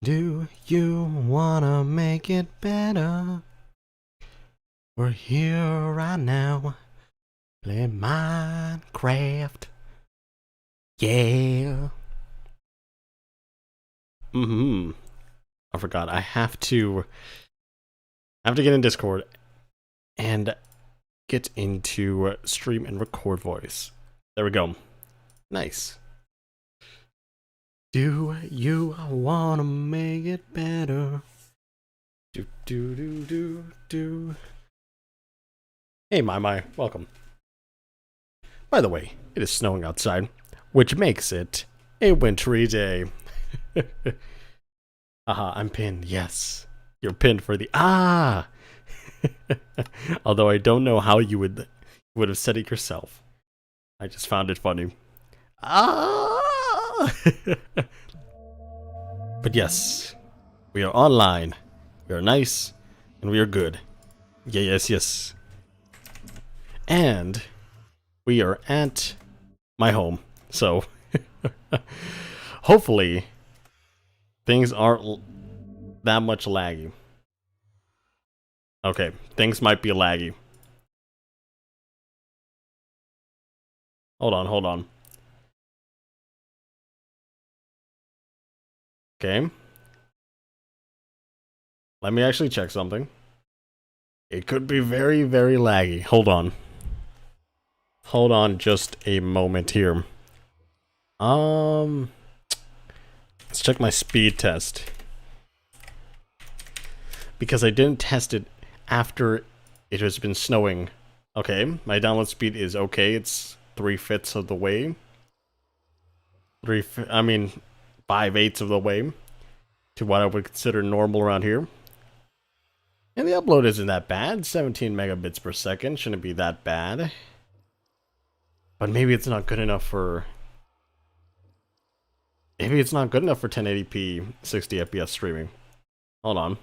Do you wanna make it better? We're here right now, playing Mindcraft. Yeah. I forgot. I have to get in Discord and get into stream and record voice. There we go. Nice. Do you wanna make it better? Do. Hey, my, welcome. By the way, it is snowing outside, which makes it a wintry day. Haha, I'm pinned. Yes, you're pinned for the Although I don't know how you would have said it yourself. I just found it funny. But yes, we are online. We are nice, and we are good. Yes. And we are at my home, so hopefully things aren't that much laggy. Okay, things might be laggy. Hold on. Okay. Let me actually check something. It could be very, very laggy. Hold on just a moment here. Let's check my speed test. Because I didn't test it after it has been snowing. Okay, my download speed is okay. It's 3/5 of the way. 5/8 of the way to what I would consider normal around here. And the upload isn't that bad. 17 megabits per second. Shouldn't be that bad. But maybe it's not good enough for... Maybe it's not good enough for 1080p 60 FPS streaming. Hold on.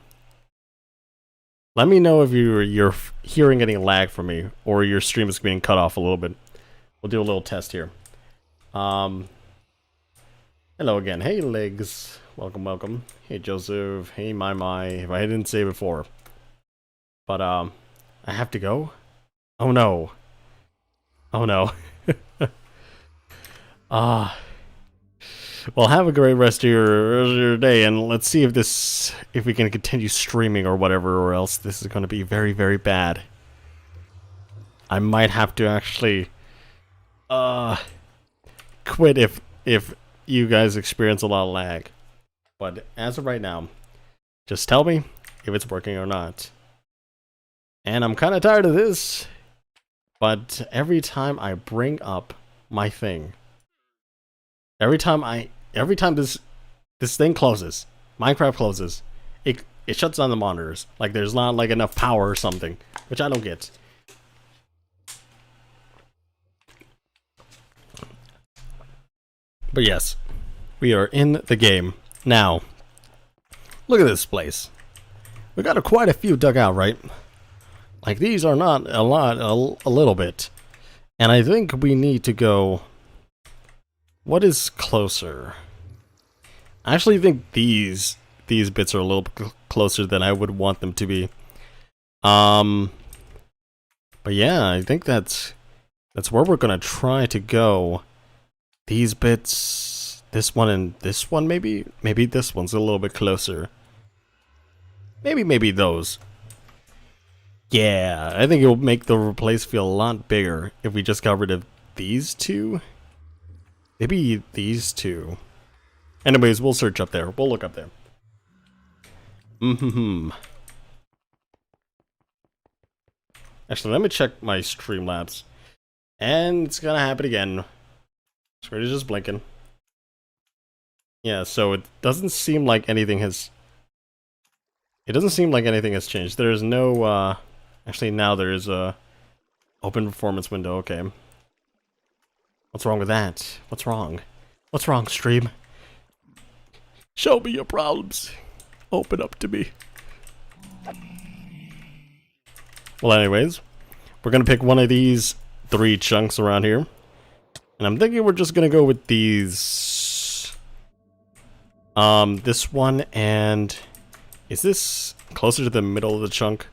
Let me know if you're hearing any lag from me, or your stream is being cut off a little bit. We'll do a little test here. Hello again. Hey, Legs. Welcome. Hey, Joseph. Hey, my. If I didn't say before. But, I have to go? Oh, no. Well, have a great rest of your day, and let's see if we can continue streaming or whatever, or else this is going to be very, very bad. I might have to actually quit if you guys experience a lot of lag. But as of right now, just tell me if it's working or not. And I'm kind of tired of this, but every time I bring up my thing, every time this thing closes, Minecraft closes, it shuts down the monitors. Like there's not like enough power or something, which I don't get. But yes, we are in the game now. Look at this place. We got quite a few dug out, right? Like these are not a lot, a little bit. And I think we need to go... What is closer? I actually think these bits are a little bit closer than I would want them to be. But yeah, I think that's where we're gonna try to go. These bits, this one and this one, maybe this one's a little bit closer. Maybe those. Yeah, I think it will make the place feel a lot bigger if we just got rid of these two. Maybe these two. Anyways, we'll search up there. We'll look up there. Actually, let me check my Streamlabs. And it's gonna happen again. Screen is just blinking. Yeah, so it doesn't seem like anything has... It doesn't seem like anything has changed. There's no, Actually, now there is a open performance window. Okay. What's wrong with that? What's wrong? What's wrong, stream? Show me your problems. Open up to me. Well, anyways, we're gonna pick one of these 3 chunks around here. And I'm thinking we're just gonna go with these This one, and is this closer to the middle of the chunk?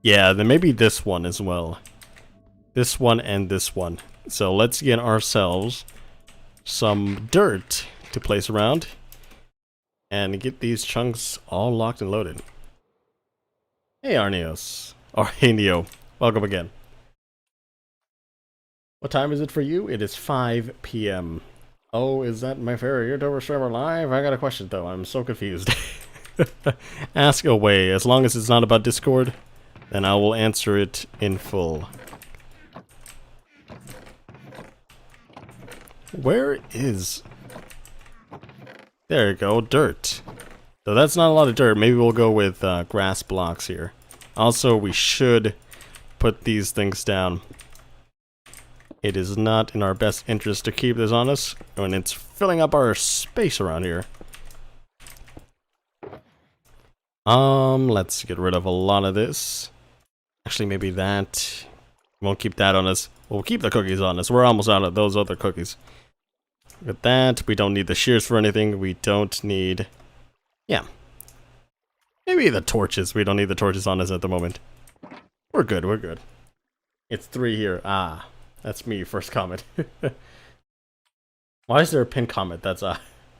Yeah, then maybe this one as well. This one and this one. So let's get ourselves some dirt to place around and get these chunks all locked and loaded. Hey Arneos. Or hey Neo. Welcome again. What time is it for you? It is 5 p.m. Oh, is that my favorite YouTuber streamer live? I got a question though. I'm so confused. Ask away. As long as it's not about Discord, then I will answer it in full. Where is... There you go, dirt. So that's not a lot of dirt. Maybe we'll go with grass blocks here. Also, we should put these things down. It is not in our best interest to keep this on us when it's filling up our space around here. Let's get rid of a lot of this. Actually, maybe that. Won't keep that on us. We'll keep the cookies on us. We're almost out of those other cookies. With that, we don't need the shears for anything. We don't need... Yeah. Maybe the torches. We don't need the torches on us at the moment. We're good, we're good. It's 3 here. Ah, that's me, first comment. Why is there a pin comment? That's,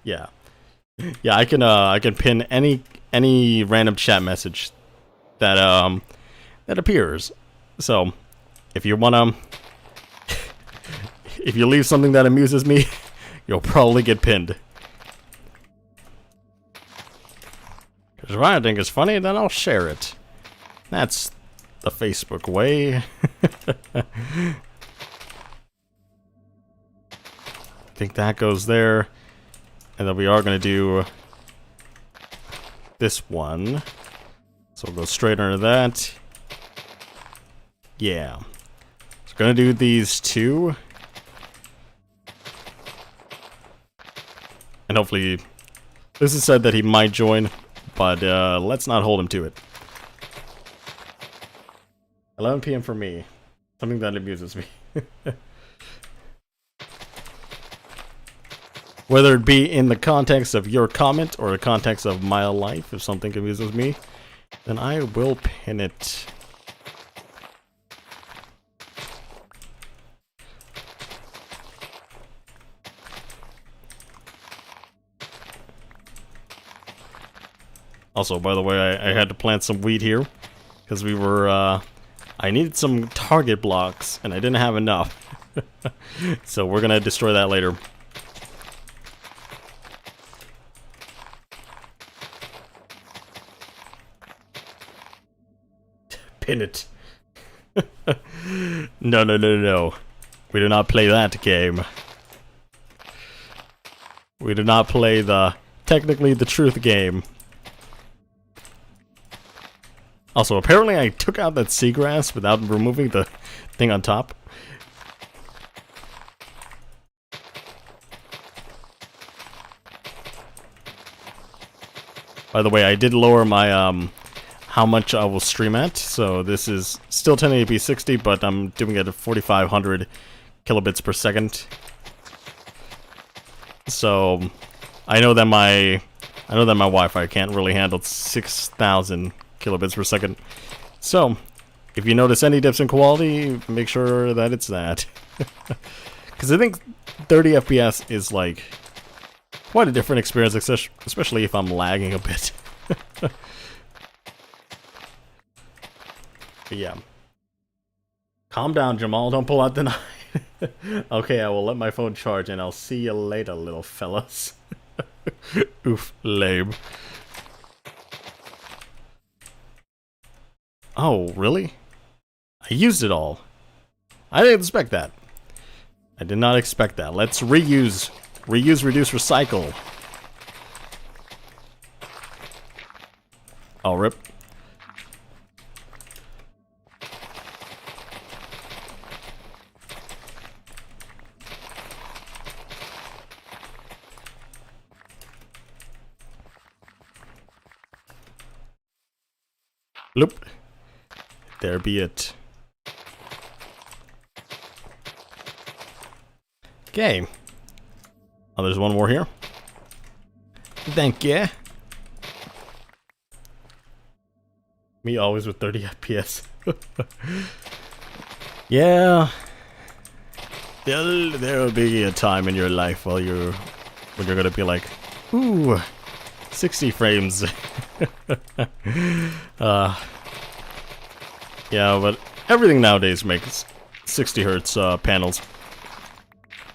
yeah. Yeah, I can pin any random chat message that, that appears. So, if you wanna... if you leave something that amuses me, you'll probably get pinned. Because if I think it's funny, then I'll share it. That's the Facebook way. I think that goes there. And then we are going to do this one. So we'll go straight under that. Yeah. So going to do these two. And hopefully, this is said that he might join, but let's not hold him to it. 11 p.m. for me. Something that amuses me. Whether it be in the context of your comment or the context of my life, if something amuses me, then I will pin it. Also, by the way, I had to plant some wheat here because we were, I needed some target blocks and I didn't have enough. So we're gonna destroy that later. Pin it. No, no, no, no. We do not play that game. We do not play the, technically the truth game. Also, apparently I took out that seagrass without removing the thing on top. By the way, I did lower my, how much I will stream at. So this is still 1080p 60, but I'm doing it at 4500 kilobits per second. So I know that my Wi-Fi can't really handle 6000 kilobits per second. So if you notice any dips in quality, make sure that it's that. Because I think 30 FPS is like quite a different experience, especially if I'm lagging a bit. But yeah. Calm down, Jamal. Don't pull out the knife. Okay, I will let my phone charge, and I'll see you later, little fellas. Oof, lame. Oh, really? I used it all. I didn't expect that. I did not expect that. Let's reuse. Reuse, reduce, recycle. Oh, rip. Bloop. There be it. Okay. Oh, there's one more here. Thank you. Me always with 30 FPS. Yeah. There will be a time in your life when you're gonna be like, ooh, 60 frames. Yeah, but everything nowadays makes 60 hertz panels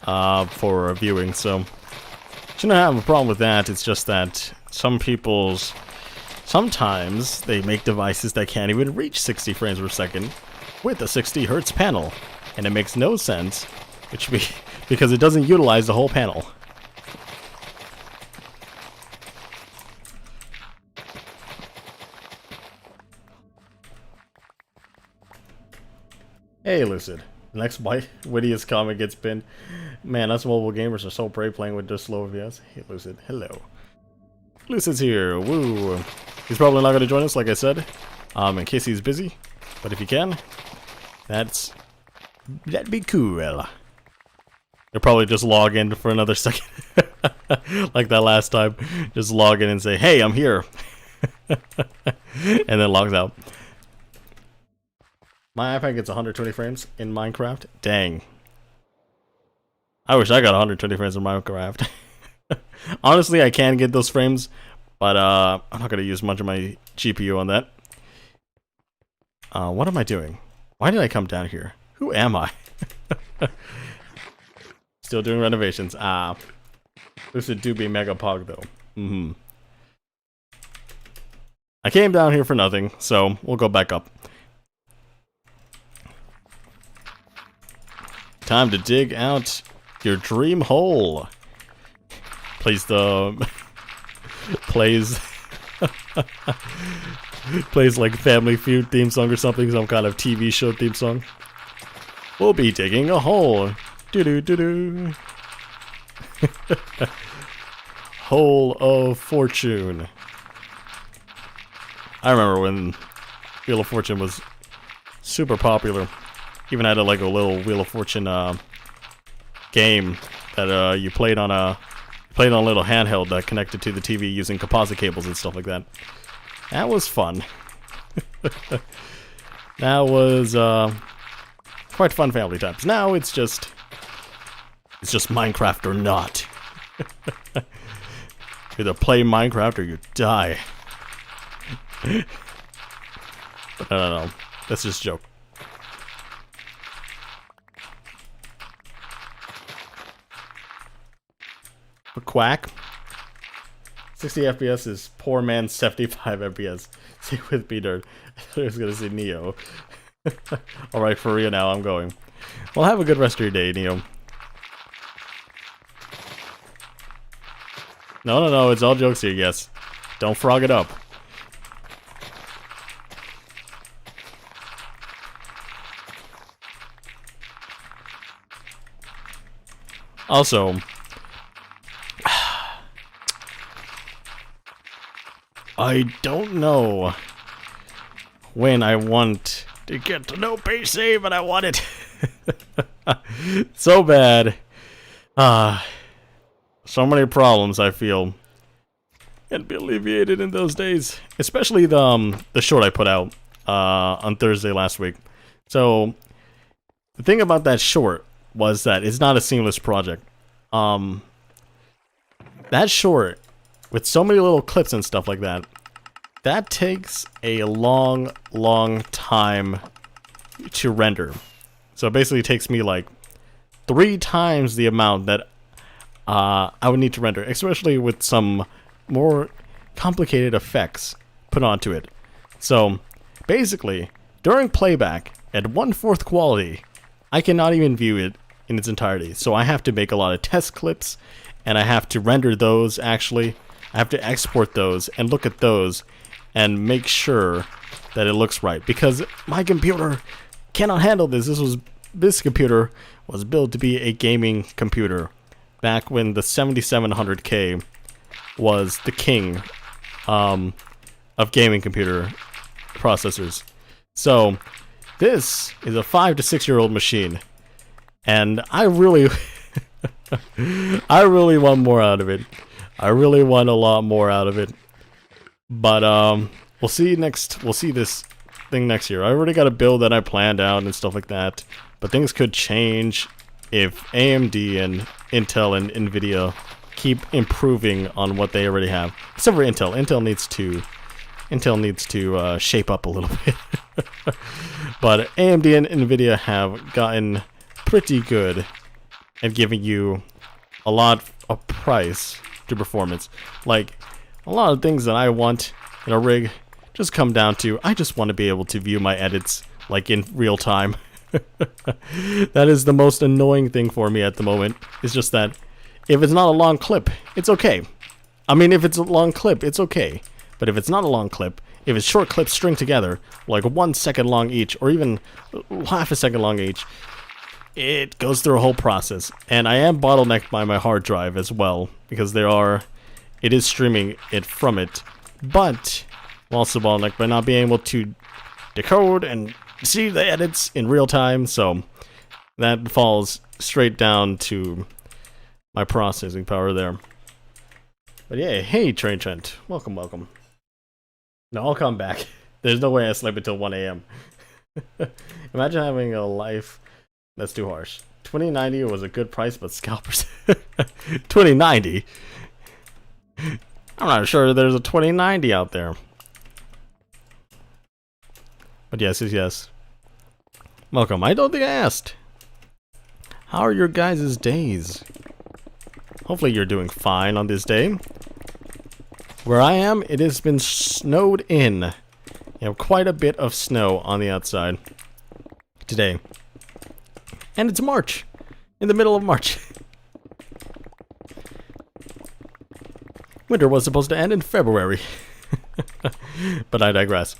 for viewing, so shouldn't have a problem with that. It's just that sometimes they make devices that can't even reach 60 frames per second with a 60 hertz panel, and it makes no sense, because it doesn't utilize the whole panel. Hey, Lucid. The next wittiest comment gets pinned. Man, us mobile gamers are so brave playing with just slow FPS. Hey, Lucid. Hello. Lucid's here. Woo. He's probably not going to join us, like I said, in case he's busy. But if he can, that'd be cool. He'll probably just log in for another second. Like that last time. Just log in and say, hey, I'm here. And then logs out. My iPad gets 120 frames in Minecraft. Dang. I wish I got 120 frames in Minecraft. Honestly, I can get those frames, but I'm not going to use much of my GPU on that. What am I doing? Why did I come down here? Who am I? Still doing renovations. Lucid do be mega pog though. I came down here for nothing, so we'll go back up. Time to dig out your dream hole. Plays like Family Feud theme song or something, some kind of TV show theme song. We'll be digging a hole. Doo-doo-doo-doo. Hole of Fortune. I remember when Wheel of Fortune was super popular. Even had a little Wheel of Fortune game that you played on a little handheld that connected to the TV using composite cables and stuff like that. That was fun. That was quite fun family times. Now it's just Minecraft or not. Either play Minecraft or you die. I don't know. That's just a joke. A quack. 60 FPS is poor man's 75 FPS. Stay with me, nerd. I thought I was gonna say Neo. Alright, for real now, I'm going. Well, have a good rest of your day, Neo. No, it's all jokes here, yes. Don't frog it up. Also, I don't know when I want to get to know PC, but I want it so bad. So many problems I feel can be alleviated in those days, especially the short I put out on Thursday last week. So the thing about that short was that it's not a seamless project. That short, with so many little clips and stuff like that, that takes a long time to render. So it basically takes me like 3 times the amount that I would need to render, especially with some more complicated effects put onto it. So basically, during playback at 1/4 quality, I cannot even view it in its entirety. So I have to make a lot of test clips, and I have to render those actually. I have to export those and look at those and make sure that it looks right, because my computer cannot handle this. This computer was built to be a gaming computer back when the 7700K was the king of gaming computer processors. So this is a 5 to 6 year old machine, and I really I really want more out of it. I really want a lot more out of it. But we'll see this thing next year. I already got a build that I planned out and stuff like that. But things could change if AMD and Intel and Nvidia keep improving on what they already have. Except for Intel. Intel needs to shape up a little bit. But AMD and Nvidia have gotten pretty good at giving you a lot of price to performance. Like, a lot of things that I want in a rig just come down to, I just want to be able to view my edits, like, in real time. That is the most annoying thing for me at the moment. It's just that if it's not a long clip, it's okay. I mean, if it's a long clip, it's okay. But if it's not a long clip, if it's short clips stringed together, like 1 second long each, or even half a second long each, it goes through a whole process. And I am bottlenecked by my hard drive as well, because it is streaming it from it. But I'm also bottlenecked by not being able to decode and see the edits in real time, so that falls straight down to my processing power there. But yeah, hey Train Trent, welcome. No, I'll come back. There's no way I sleep until 1 a.m. Imagine having a life that's too harsh. 2090 was a good price, but scalpers. 2090? I'm not sure there's a 2090 out there. But yes. Welcome. I don't think I asked. How are your guys' days? Hopefully you're doing fine on this day. Where I am, it has been snowed in. You have quite a bit of snow on the outside today. And it's March. In the middle of March. Winter was supposed to end in February. But I digress.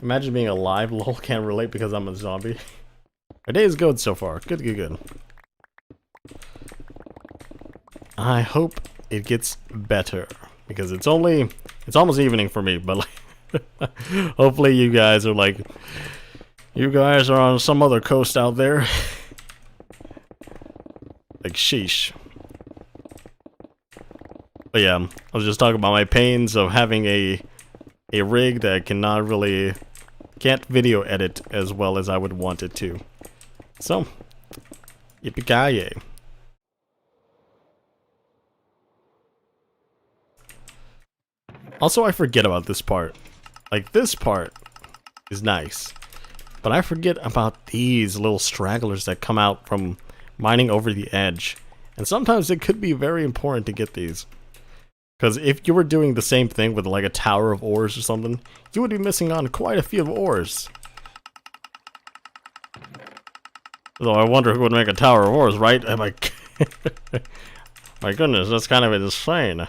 Imagine being alive. Lol, can't relate because I'm a zombie. My day is good so far. Good. I hope it gets better because it's almost evening for me, but like hopefully you guys are on some other coast out there. Like sheesh. But yeah, I was just talking about my pains of having a rig that can't video edit as well as I would want it to. So, yippee-ki-yay. Also, I forget about this part. Like, this part is nice. But I forget about these little stragglers that come out from mining over the edge. And sometimes it could be very important to get these. Because if you were doing the same thing with like a tower of ores or something, you would be missing on quite a few ores. Though I wonder who would make a tower of ores, right? My goodness, that's kind of insane.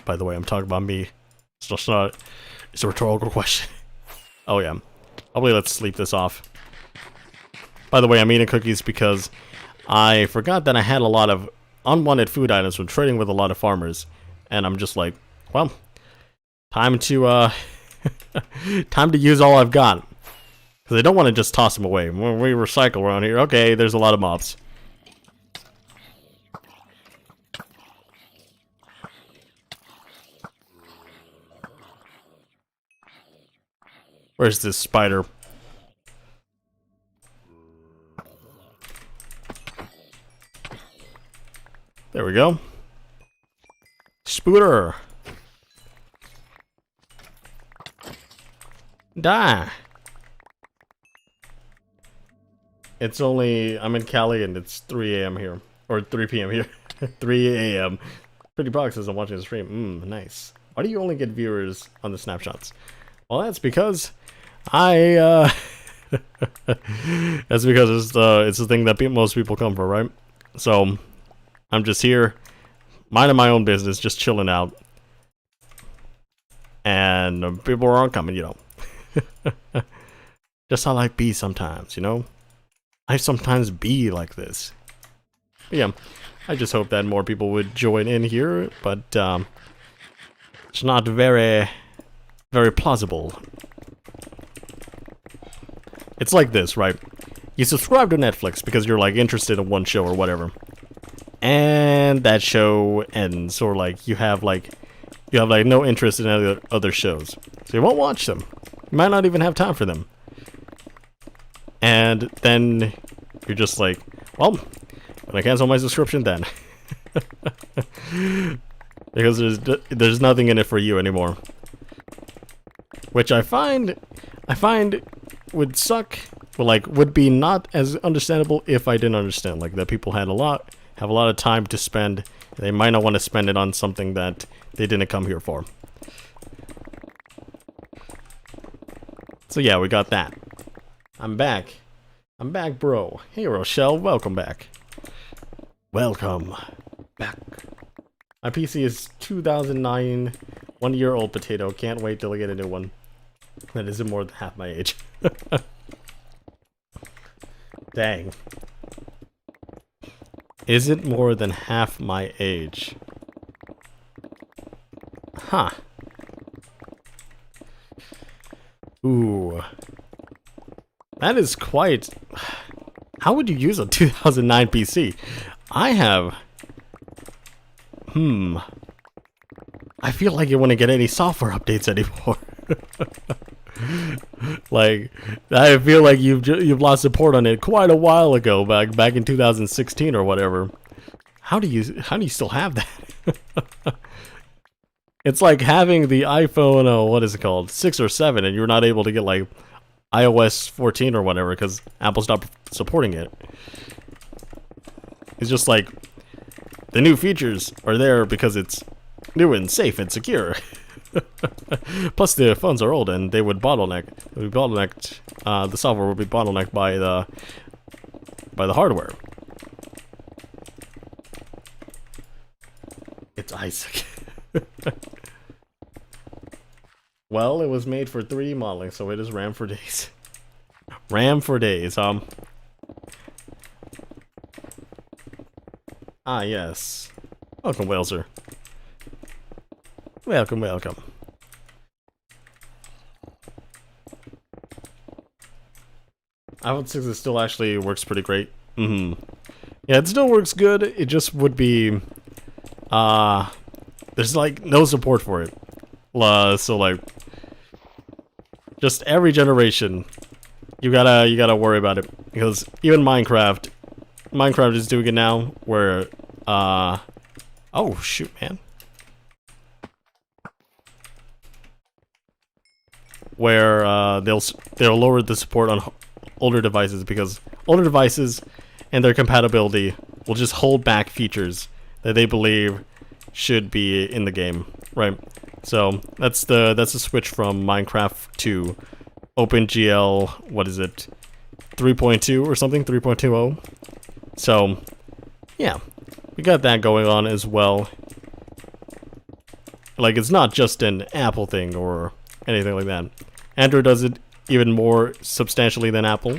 By the way, I'm talking about me. It's just not... It's a rhetorical question. Oh yeah. Probably let's sleep this off. By the way, I'm eating cookies because I forgot that I had a lot of unwanted food items from trading with a lot of farmers. And I'm just like, well, time to use all I've got. Because I don't want to just toss them away. When we recycle around here, okay, there's a lot of mobs. Where's this spider? There we go. Spooter. Die. It's only... I'm in Cali and it's 3 a.m. here. Or 3 p.m. here. 3 a.m. Pretty Box says I'm watching the stream. Nice. Why do you only get viewers on the snapshots? Well, that's because that's because it's the thing that most people come for, right? So I'm just here, minding my own business, just chilling out, and people aren't coming, you know. Just how I be sometimes, you know. I sometimes be like this. But yeah, I just hope that more people would join in here, but it's not very, very plausible. It's like this, right? You subscribe to Netflix because you're like interested in one show or whatever, and that show ends, or like you have like no interest in other shows, so you won't watch them. You might not even have time for them, and then you're just like, well, when I cancel my subscription, then because there's nothing in it for you anymore, which I find would suck. But like, would be not as understandable if I didn't understand, like, that people have a lot of time to spend. They might not want to spend it on something that they didn't come here for. So yeah, we got that. I'm back, bro. Hey, Rochelle, welcome back. Welcome back. My PC is 2009, 1-year-old potato. Can't wait till I get a new one. That isn't more than half my age. Dang. Is it more than half my age? Huh. Ooh. That is quite... How would you use a 2009 PC? I have... I feel like you wouldn't get any software updates anymore. Like, I feel like you've lost support on it quite a while ago, back in 2016 or whatever. How do you still have that? It's like having the iPhone, what is it called, 6 or 7, and you're not able to get like iOS 14 or whatever because Apple stopped supporting it. It's just like the new features are there because it's new and safe and secure. Plus, the phones are old and they would bottleneck. The software would be bottlenecked by the hardware. It's Isaac. Well, it was made for 3D modeling, so it is RAM for days. RAM for days. Ah, yes. Welcome, Waleser. Welcome, welcome. iPhone 6 is still actually works pretty great. Yeah, it still works good. It just would be, there's like no support for it. So like, just every generation, you gotta worry about it because even Minecraft is doing it now. Where, oh shoot, man. Where they'll lower the support on older devices because older devices and their compatibility will just hold back features that they believe should be in the game, right? So that's the switch from Minecraft to OpenGL. What is it? 3.2 or something? 3.20. So yeah, we got that going on as well. Like, it's not just an Apple thing or anything like that. Android does it even more substantially than Apple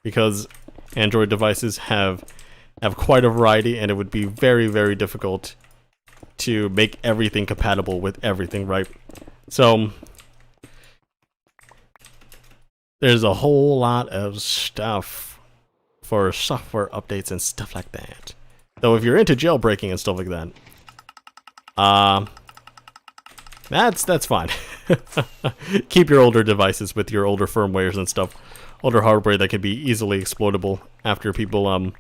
because Android devices have quite a variety, and it would be very, very difficult to make everything compatible with everything, right? So there's a whole lot of stuff for software updates and stuff like that. Though if you're into jailbreaking and stuff like that, that's fine. Keep your older devices with your older firmwares and stuff, older hardware that can be easily exploitable after people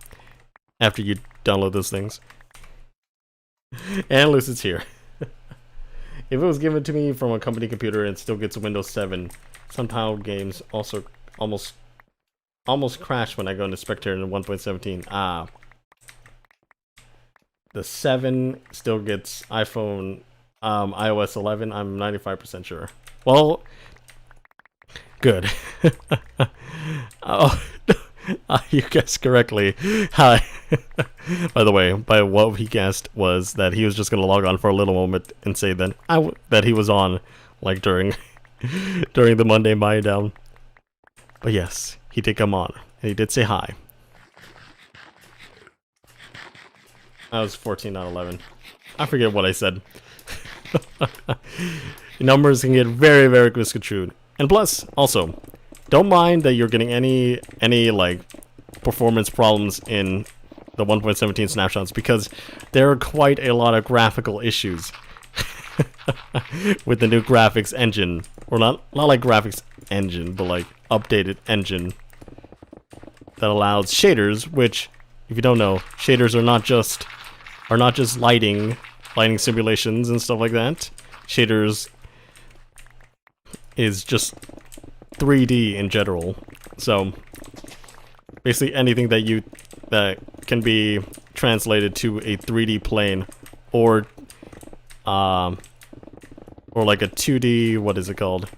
after you download those things. And Lucid's here. If it was given to me from a company computer and still gets Windows 7, somehow games also almost crash when I go into Spectator in 1.17. The 7 still gets iPhone iOS 11, I'm 95% sure. Well, good. Oh, you guessed correctly. Hi. By the way, by what he guessed was that he was just going to log on for a little moment and say that he was on, like, during the Monday Mind Down. But yes, he did come on, and he did say hi. I was 14, not 11. I forget what I said. Numbers can get very, very misconstrued. And plus, also, don't mind that you're getting any like performance problems in the 1.17 snapshots, because there are quite a lot of graphical issues with the new graphics engine, or not like graphics engine, but like updated engine that allows shaders, which, if you don't know, shaders are not just lighting simulations and stuff like that. Shaders is just 3D in general. So basically anything that can be translated to a 3D plane, or like a 2D, what is it called?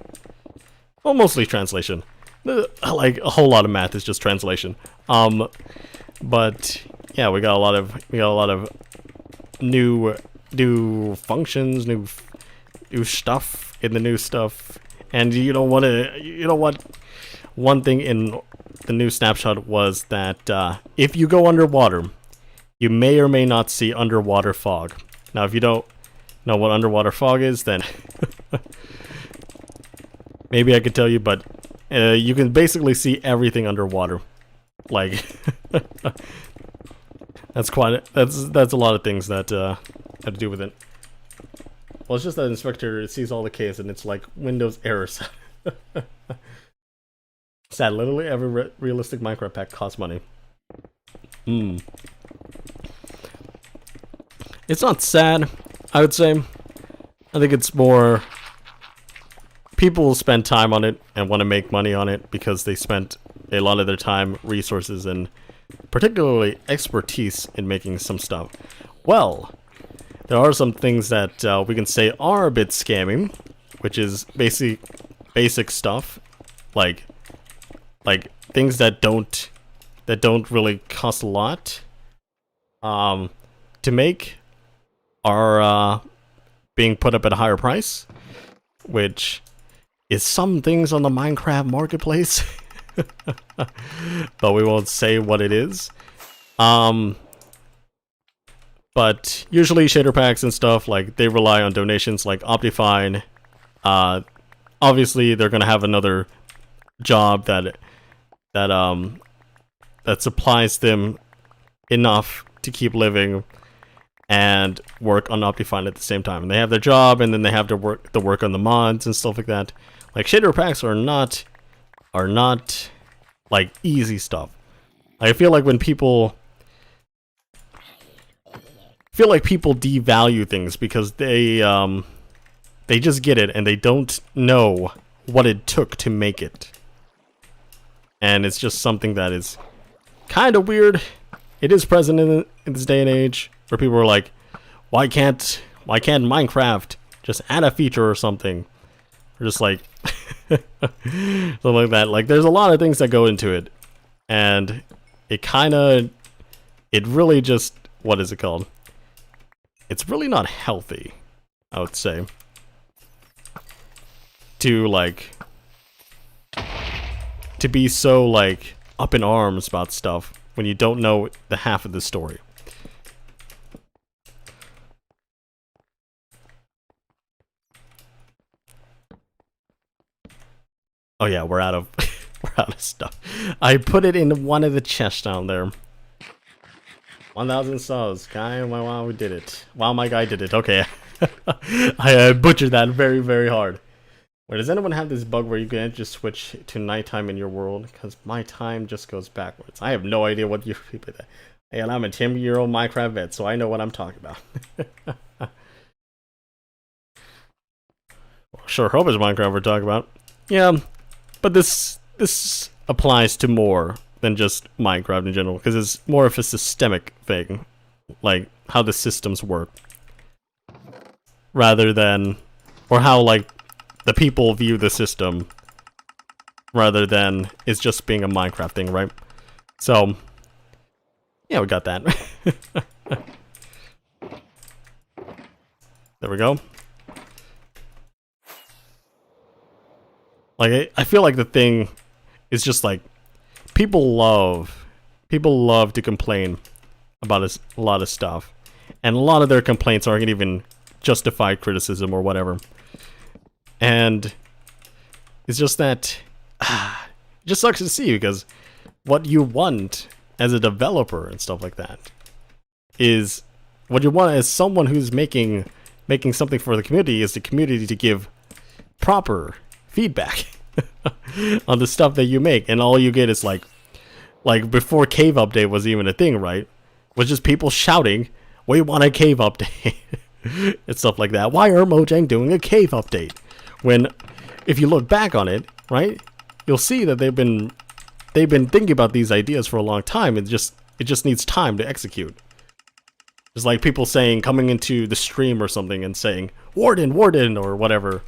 Well, mostly translation. Like a whole lot of math is just translation. But yeah, we got a lot of new functions, new stuff in the new stuff. And you know what? One thing in the new snapshot was that if you go underwater, you may or may not see underwater fog. Now, if you don't know what underwater fog is, then maybe I could tell you, but you can basically see everything underwater. Like that's a lot of things that have to do with it. Well, it's just that Inspector sees all the cases and it's like Windows errors. Sad, literally every realistic Minecraft pack costs money. It's not sad, I would say. I think it's more people spend time on it and want to make money on it because they spent a lot of their time, resources, and particularly expertise in making some stuff. Well, there are some things that we can say are a bit scammy, which is basic stuff, like things that don't really cost a lot to make, are being put up at a higher price, which is some things on the Minecraft marketplace. But we won't say what it is. But usually shader packs and stuff, like, they rely on donations like Optifine. Obviously they're gonna have another job that supplies them enough to keep living and work on Optifine at the same time. And they have their job, and then they have to work on the mods and stuff like that. Like, shader packs are not like easy stuff. I feel like when people devalue things because they just get it and they don't know what it took to make it. And it's just something that is kind of weird. It is present in this day and age where people are like, why can't Minecraft just add a feature or something? Or just like something like that. Like, there's a lot of things that go into it, and it really just, what is it called? It's really not healthy, I would say, to be so like up in arms about stuff when you don't know the half of the story. Oh yeah, we're out of stuff. I put it in one of the chests down there. 1,000 subs. Guy, wow, we did it. Wow, my guy did it. Okay. I butchered that very, very hard. Wait, does anyone have this bug where you can just switch to nighttime in your world? Because my time just goes backwards. I have no idea what you people do. And I'm a 10-year-old Minecraft vet, so I know what I'm talking about. Sure hope it's Minecraft we're talking about. Yeah, but this applies to more than just Minecraft in general, because it's more of a systemic thing, like how the systems work, rather than, or how like the people view the system, rather than it's just being a Minecraft thing, right? So yeah, we got that. There we go. Like, I feel like the thing is just like, people love to complain about a lot of stuff, and a lot of their complaints aren't even justified criticism or whatever. And it's just that just sucks to see, because what you want as a developer and stuff like that is, what you want as someone who's making something for the community, is the community to give proper feedback on the stuff that you make. And all you get is like before Cave Update was even a thing, right? Was just people shouting, we want a Cave Update and stuff like that. Why are Mojang doing a Cave Update? When, if you look back on it, right, you'll see that they've been thinking about these ideas for a long time. It just needs time to execute. It's like people saying, coming into the stream or something and saying, Warden, or whatever.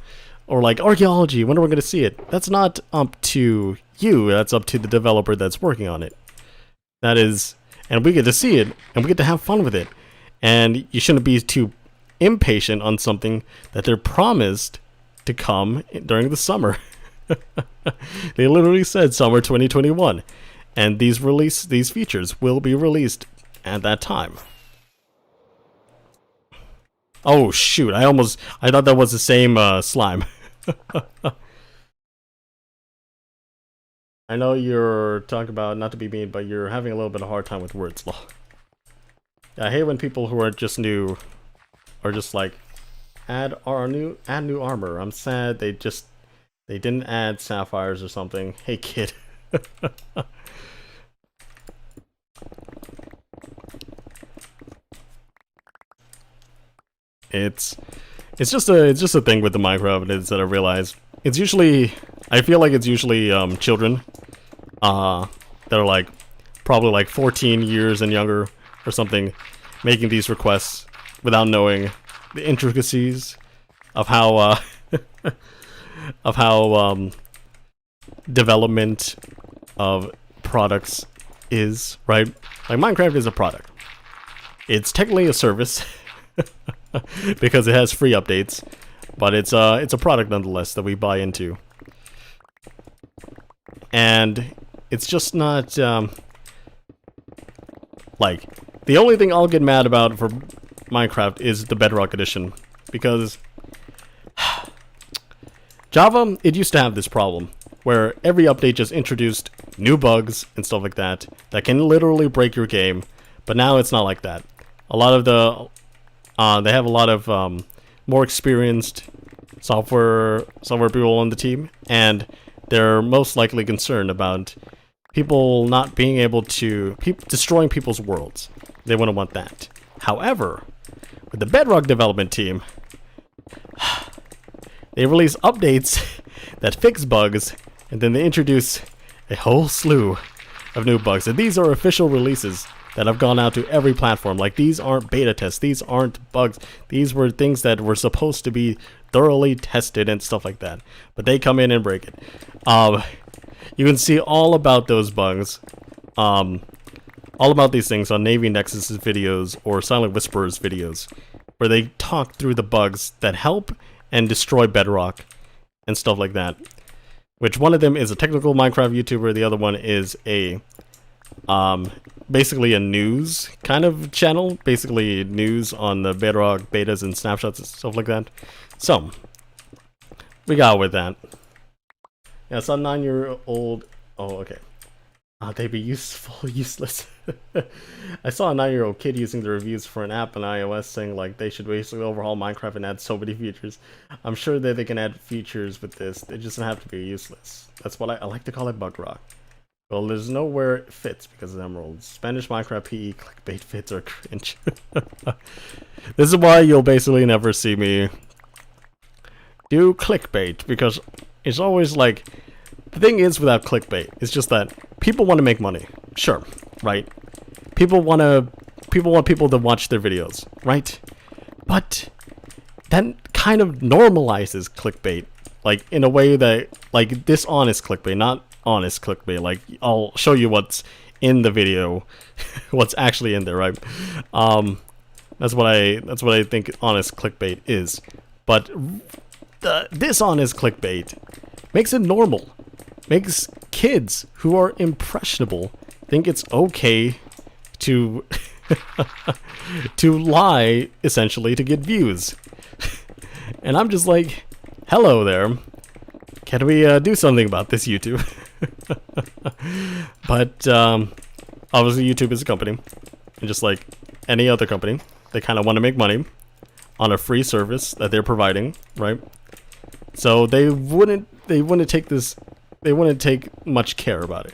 Or like, archaeology, when are we going to see it? That's not up to you, that's up to the developer that's working on it. That is, and we get to see it, and we get to have fun with it. And you shouldn't be too impatient on something that they're promised to come during the summer. They literally said summer 2021. And these features will be released at that time. Oh shoot, I thought that was the same slime. I know you're talking about, not to be mean, but you're having a little bit of a hard time with words. I hate when people who are just new are just like, add new armor. I'm sad they didn't add sapphires or something. Hey kid. It's just a thing with the Minecraft is that I realize I feel like it's usually children that are like probably like 14 years and younger or something, making these requests without knowing the intricacies of how development of products is, right? Like Minecraft is a product. It's technically a service. Because it has free updates, but it's a product nonetheless that we buy into, and it's just not like, the only thing I'll get mad about for Minecraft is the Bedrock Edition, because Java, it used to have this problem where every update just introduced new bugs and stuff like that can literally break your game, but now it's not like that. A lot of they have a lot of more experienced software people on the team, and they're most likely concerned about people not being able to destroying people's worlds. They wouldn't want that. However, with the Bedrock development team, they release updates that fix bugs, and then they introduce a whole slew of new bugs. And these are official releases that have gone out to every platform. Like, these aren't beta tests, these aren't bugs, these were things that were supposed to be thoroughly tested and stuff like that, but they come in and break it. You can see all about those bugs, all about these things on Navy Nexus's videos or Silent Whisperer's videos, where they talk through the bugs that help and destroy Bedrock and stuff like that. Which one of them is a technical Minecraft YouTuber, the other one is a basically a news kind of channel, basically news on the Bedrock betas and snapshots and stuff like that. So we got with that. Yeah, I saw a 9-year-old. Oh, okay. They'd be useful, useless. I saw a 9-year-old kid using the reviews for an app on iOS saying like they should basically overhaul Minecraft and add so many features. I'm sure that they can add features with this. They just don't have to be useless. That's what I like to call it, bug rock. Well, there's nowhere it fits because of emeralds. Spanish Minecraft PE clickbait fits are cringe. This is why you'll basically never see me do clickbait, because it's always like, the thing is without clickbait, it's just that people want to make money. Sure, right? People want people to watch their videos, right? But that kind of normalizes clickbait, like in a way that, like, dishonest clickbait, not honest clickbait. Like, I'll show you what's in the video, what's actually in there, right? That's what I think honest clickbait is. But the dishonest clickbait makes it normal, makes kids who are impressionable think it's okay to to lie, essentially, to get views. And I'm just like, hello there, can we do something about this, YouTube? But obviously YouTube is a company, and just like any other company, they kind of want to make money on a free service that they're providing, right? So they wouldn't take much care about it.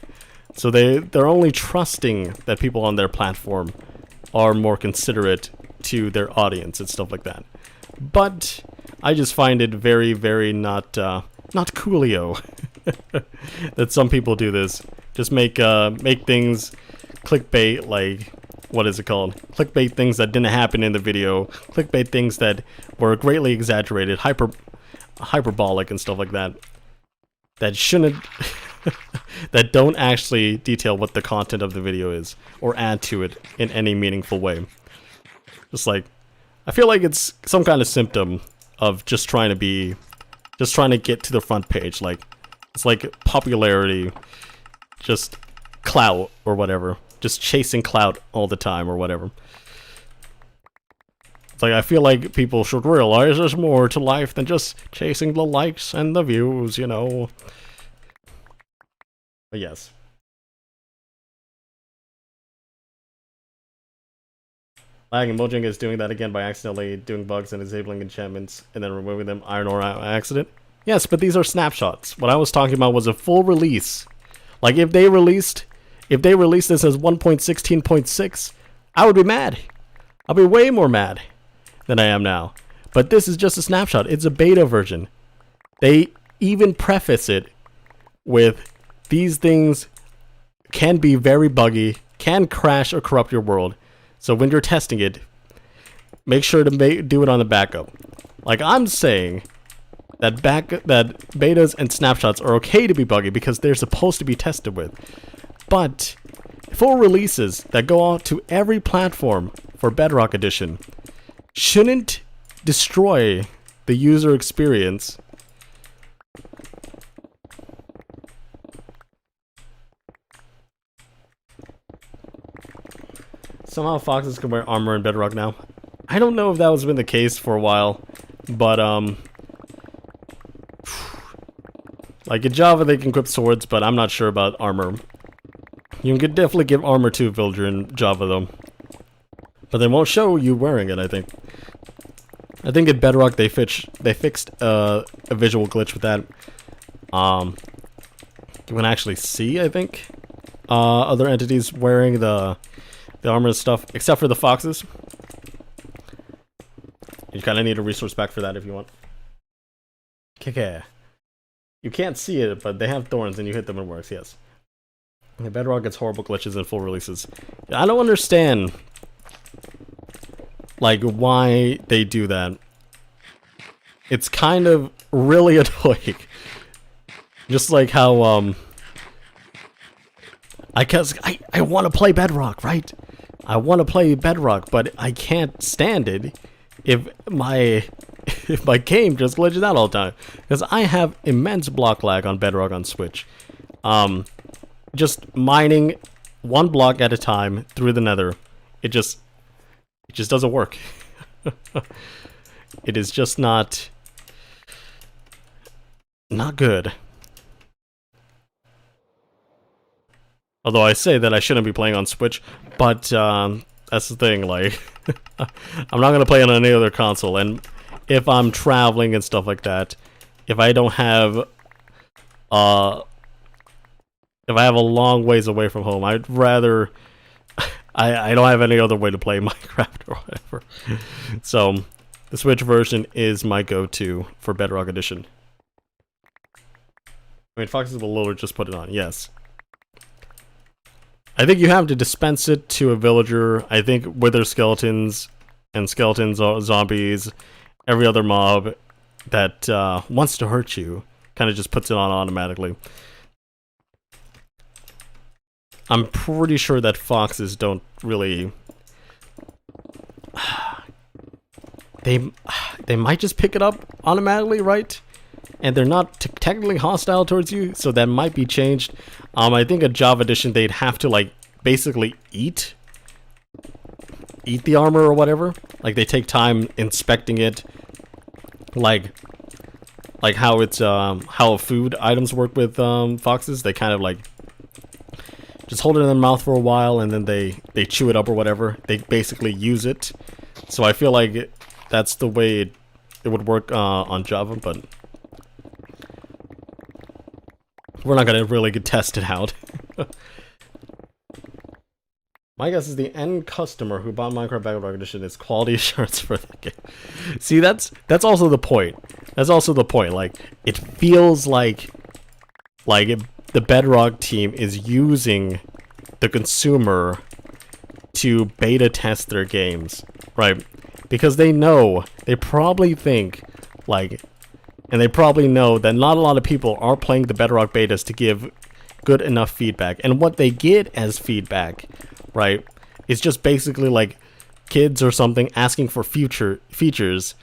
So they're only trusting that people on their platform are more considerate to their audience and stuff like that. But I just find it very, very not coolio that some people do this. Just make things clickbait, like, what is it called? Clickbait things that didn't happen in the video. Clickbait things that were greatly exaggerated, hyperbolic and stuff like that. That shouldn't that don't actually detail what the content of the video is or add to it in any meaningful way. Just like, I feel like it's some kind of symptom of just trying to get to the front page. Like, it's like popularity, just clout or whatever, just chasing clout all the time or whatever. It's like, I feel like people should realize there's more to life than just chasing the likes and the views, you know. But yes. Lagging Mojang is doing that again by accidentally doing bugs and disabling enchantments and then removing them iron ore accident. Yes, but these are snapshots. What I was talking about was a full release. Like, if they released this as 1.16.6, I would be mad. I'll be way more mad than I am now. But this is just a snapshot. It's a beta version. They even preface it with, these things can be very buggy, can crash or corrupt your world. So when you're testing it, make sure to do it on the backup. Like, I'm saying that betas and snapshots are okay to be buggy because they're supposed to be tested with. But full releases that go out to every platform for Bedrock Edition shouldn't destroy the user experience. Somehow foxes can wear armor in Bedrock now. I don't know if that has been the case for a while, but like in Java they can equip swords, but I'm not sure about armor. You can definitely give armor to a villager in Java though, but they won't show you wearing it. I think in Bedrock they fixed a visual glitch with that. You can actually see, I think, other entities wearing the armor and stuff, except for the foxes. You kind of need a resource pack for that if you want. Kike. You can't see it, but they have thorns and you hit them and it works, yes. The Bedrock gets horrible glitches in full releases. I don't understand, like, why they do that. It's kind of really annoying. Just like how, I want to play Bedrock, right? I want to play Bedrock, but I can't stand it if my game just glitches out all the time. Because I have immense block lag on Bedrock on Switch. Just mining one block at a time through the nether. It just doesn't work. It is just not good. Although I say that I shouldn't be playing on Switch, but that's the thing, like, I'm not going to play on any other console, and if I'm traveling and stuff like that, if I don't have, if I have a long ways away from home, I'd rather, I don't have any other way to play Minecraft or whatever. So, the Switch version is my go-to for Bedrock Edition. I mean, Foxes will literally just put it on, yes. I think you have to dispense it to a villager. I think wither skeletons and skeletons, zombies, every other mob that wants to hurt you kind of just puts it on automatically. I'm pretty sure that foxes don't really... They might just pick it up automatically, right? And they're not technically hostile towards you, so that might be changed. I think a Java edition, they'd have to, like, basically eat the armor or whatever. Like, they take time inspecting it. Like, like how it's how food items work with foxes. They kind of like just hold it in their mouth for a while and then they chew it up or whatever. They basically use it. So I feel like that's the way it would work on Java, but we're not gonna really test it out. My guess is the end customer who bought Minecraft Bedrock Edition is quality assurance for the game. See, that's also the point. That's also the point. Like, it feels like the Bedrock team is using the consumer to beta test their games, right? Because they know, they probably think, like, and they probably know that not a lot of people are playing the Bedrock betas to give good enough feedback. And what they get as feedback, right, is just basically like kids or something asking for future features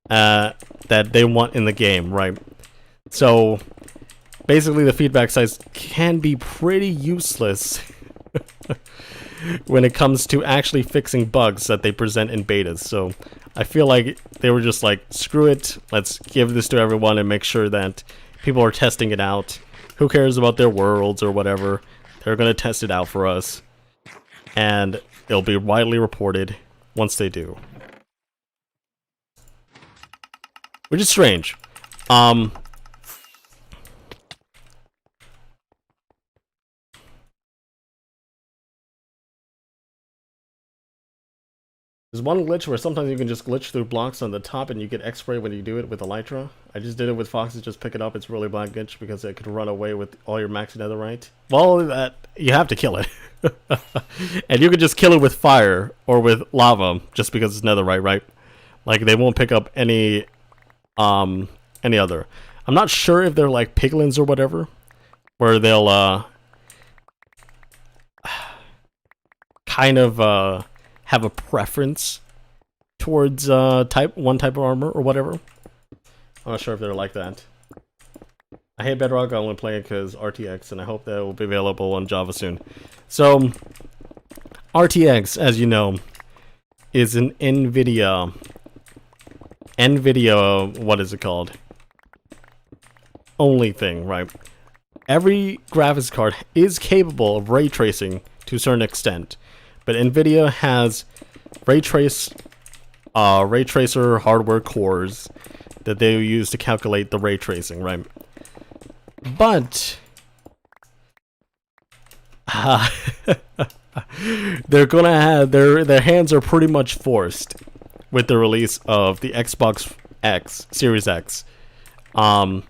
that they want in the game, right? So basically the feedback size can be pretty useless when it comes to actually fixing bugs that they present in betas. So I feel like they were just like, screw it, let's give this to everyone and make sure that people are testing it out. Who cares about their worlds or whatever? They're gonna test it out for us, and it'll be widely reported once they do. Which is strange. There's one glitch where sometimes you can just glitch through blocks on the top and you get X-ray when you do it with Elytra. I just did it with Foxes, just pick it up. It's really bad glitch because it could run away with all your max netherite. Well, you have to kill it. And you could just kill it with fire or with lava just because it's netherite, right? Like, they won't pick up any other. I'm not sure if they're like piglins or whatever, where they'll kind of have a preference towards one type of armor or whatever. I'm not sure if they're like that. I hate Bedrock, I only play it because RTX, and I hope that it will be available on Java soon. So, RTX, as you know, is an NVIDIA, what is it called? Only thing, right? Every graphics card is capable of ray tracing to a certain extent, but NVIDIA has ray tracer hardware cores that they use to calculate the ray tracing, right? But they're gonna have their hands are pretty much forced with the release of the Xbox X, Series X, the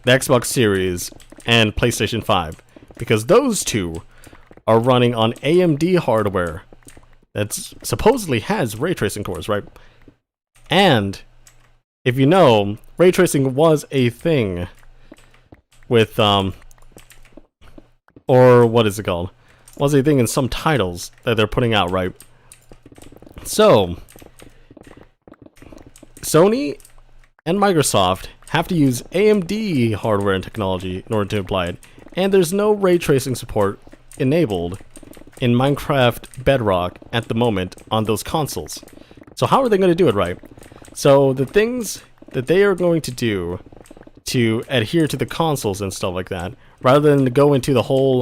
Xbox Series, and PlayStation 5, because those two are running on AMD hardware that supposedly has ray tracing cores, right? And if you know, ray tracing was a thing with or what is it called? Was a thing in some titles that they're putting out, right? So Sony and Microsoft have to use AMD hardware and technology in order to apply it, and there's no ray tracing support enabled in Minecraft Bedrock at the moment on those consoles. So how are they going to do it, right? So the things that they are going to do to adhere to the consoles and stuff like that, rather than go into the whole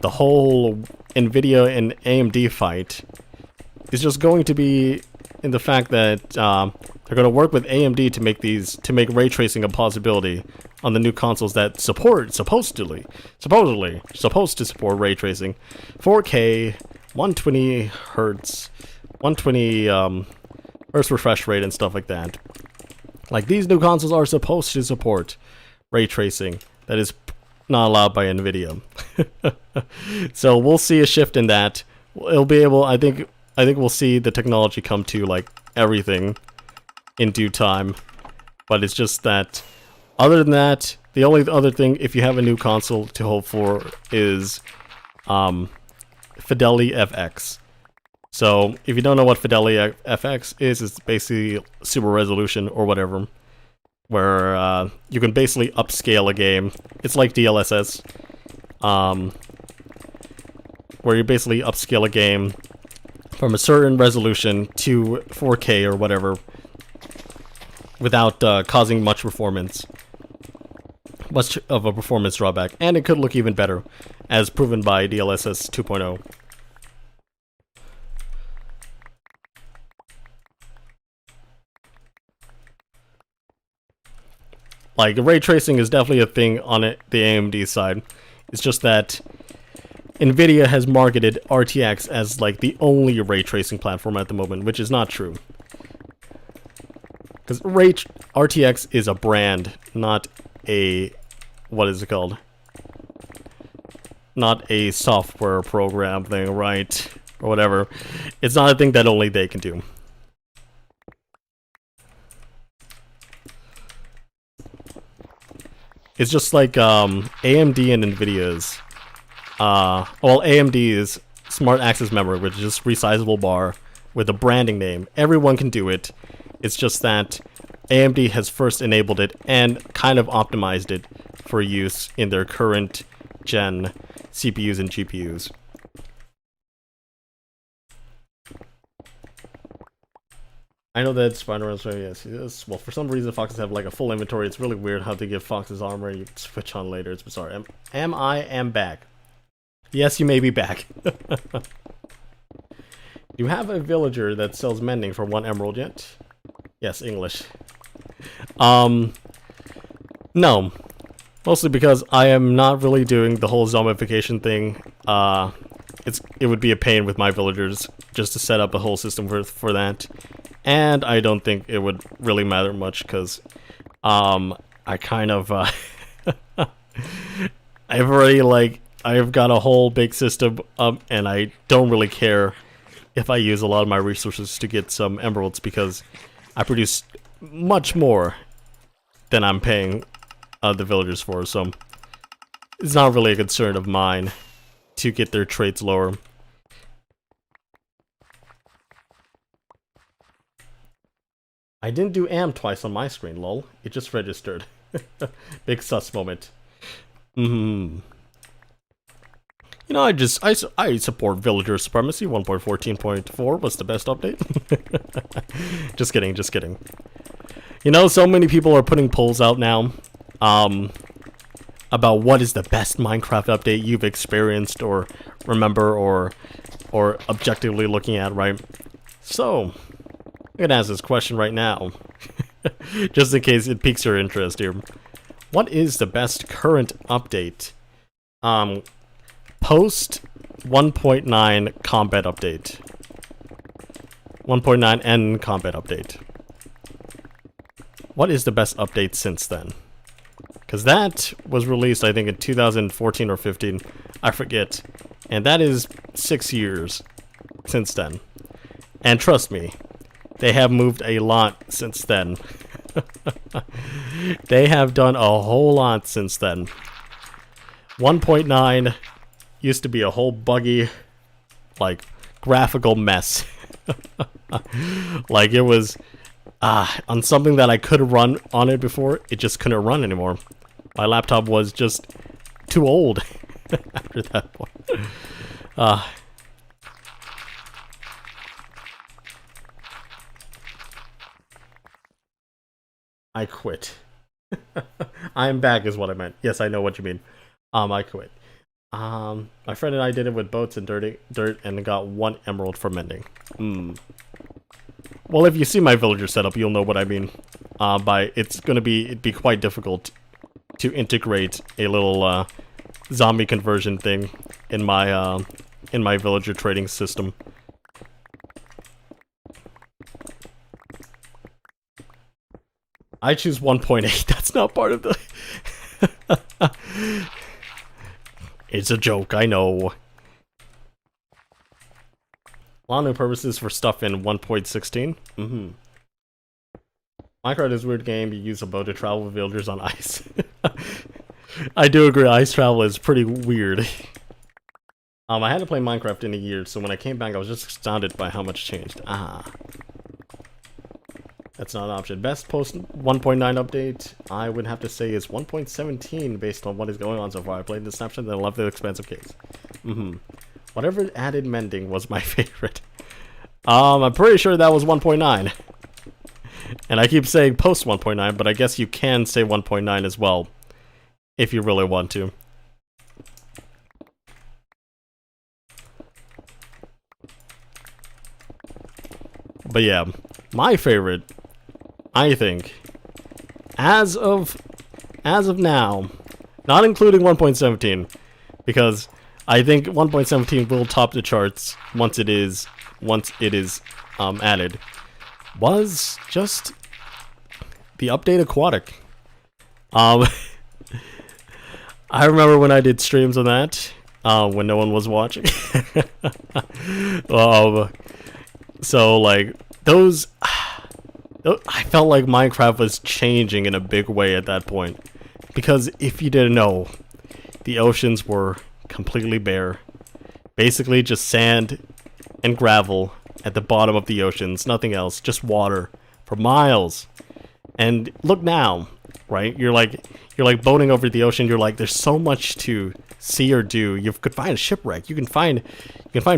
NVIDIA and AMD fight, is just going to be in the fact that they're going to work with AMD to make ray tracing a possibility on the new consoles that supposed to support ray tracing, 4K, 120 hertz, 120 hertz refresh rate and stuff like that. Like, these new consoles are supposed to support ray tracing that is not allowed by NVIDIA. So we'll see a shift in that. It'll be able, I think we'll see the technology come to like everything in due time. But it's just that, other than that, the only other thing, if you have a new console to hope for, is Fidelity FX. So if you don't know what Fidelity FX is, it's basically super resolution or whatever, where you can basically upscale a game. It's like DLSS, where you basically upscale a game from a certain resolution to 4K or whatever, without causing much of a performance drawback, and it could look even better, as proven by DLSS 2.0. Like, ray tracing is definitely a thing on the AMD side. It's just that NVIDIA has marketed RTX as like the only ray tracing platform at the moment, which is not true. Because RTX is a brand, not a, what is it called? Not a software program thing, right? Or whatever. It's not a thing that only they can do. It's just like AMD and NVIDIA's. Well, AMD's Smart Access Memory, which is just resizable bar with a branding name. Everyone can do it. It's just that AMD has first enabled it and kind of optimized it for use in their current gen CPUs and GPUs. I know that Spider-Man, yes. Well, for some reason, foxes have like a full inventory. It's really weird how they give foxes armor and you can switch on later. It's bizarre. Am back. Yes, you may be back. You have a villager that sells mending for 1 emerald yet? Yes, English. No. Mostly because I am not really doing the whole zombification thing. It would be a pain with my villagers just to set up a whole system for that. And I don't think it would really matter much because I kind of I've got a whole big system up and I don't really care if I use a lot of my resources to get some emeralds because I produce much more than I'm paying the villagers for, so it's not really a concern of mine to get their traits lower. I didn't do am twice on my screen, lol. It just registered. Big sus moment. You know, I support villager supremacy. 1.14.4 was the best update. Just kidding, just kidding. You know, so many people are putting polls out now about what is the best Minecraft update you've experienced or remember or objectively looking at, right? So I'm gonna ask this question right now, just in case it piques your interest here. What is the best current update? Post 1.9 combat update. 1.9 N combat update. What is the best update since then? Because that was released, I think, in 2014 or 15. I forget. And that is 6 years since then. And trust me, they have moved a lot since then. They have done a whole lot since then. 1.9 used to be a whole buggy, like, graphical mess. Like, it was on something that I could run on it before, it just couldn't run anymore. My laptop was just too old after that point. I quit. I'm back is what I meant. Yes, I know what you mean. I quit. My friend and I did it with boats and dirt and got 1 emerald for mending. Well, if you see my villager setup, you'll know what I mean. It'd be quite difficult to integrate a little zombie conversion thing in my villager trading system. I choose 1.8. That's not part of the. It's a joke, I know. A lot of new purposes for stuff in 1.16. Minecraft is a weird game. You use a boat to travel with villagers on ice. I do agree, ice travel is pretty weird. I had to play Minecraft in a year, so when I came back I was just astounded by how much changed. That's not an option. Best post 1.9 update, I would have to say is 1.17 based on what is going on so far. I played the snapshot and I love the expansive case. Whatever added mending was my favorite. I'm pretty sure that was 1.9. And I keep saying post 1.9, but I guess you can say 1.9 as well, if you really want to. But yeah, my favorite, I think, as of now, not including 1.17, because I think 1.17 will top the charts once it is added, was just the update Aquatic. I remember when I did streams on that, when no one was watching. So like those, I felt like Minecraft was changing in a big way at that point, because if you didn't know, the oceans were completely bare, basically just sand and gravel at the bottom of the oceans, nothing else, just water for miles. And look now, right? You're like boating over the ocean. You're like, there's so much to see or do. You could find a shipwreck. You can find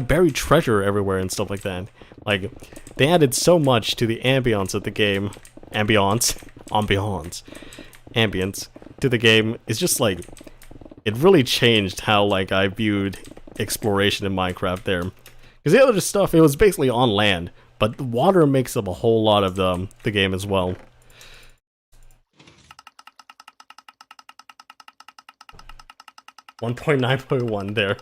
buried treasure everywhere and stuff like that. Like, they added so much to the ambience of the game. Ambience to the game. It's just like, it really changed how like I viewed exploration in Minecraft there. Because the other stuff, it was basically on land, but the water makes up a whole lot of the game as well. .9.1 there.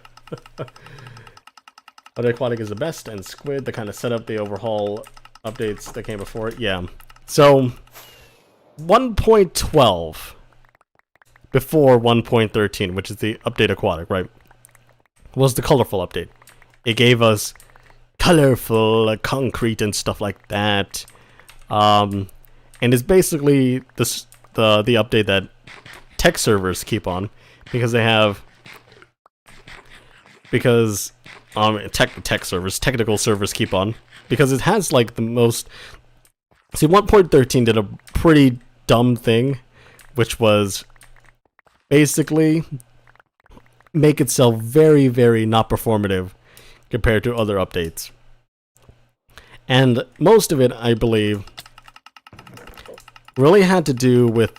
But Aquatic is the best, and Squid, the kind of setup, the overhaul updates that came before it. Yeah. So 1.12 before 1.13, which is the update Aquatic, right, was the colorful update. It gave us colorful concrete and stuff like that. And it's basically the update that tech servers keep on, because they have technical servers keep on, because it has like the most. See, 1.13 did a pretty dumb thing, which was basically make itself very, very not performative compared to other updates. And most of it, I believe, really had to do with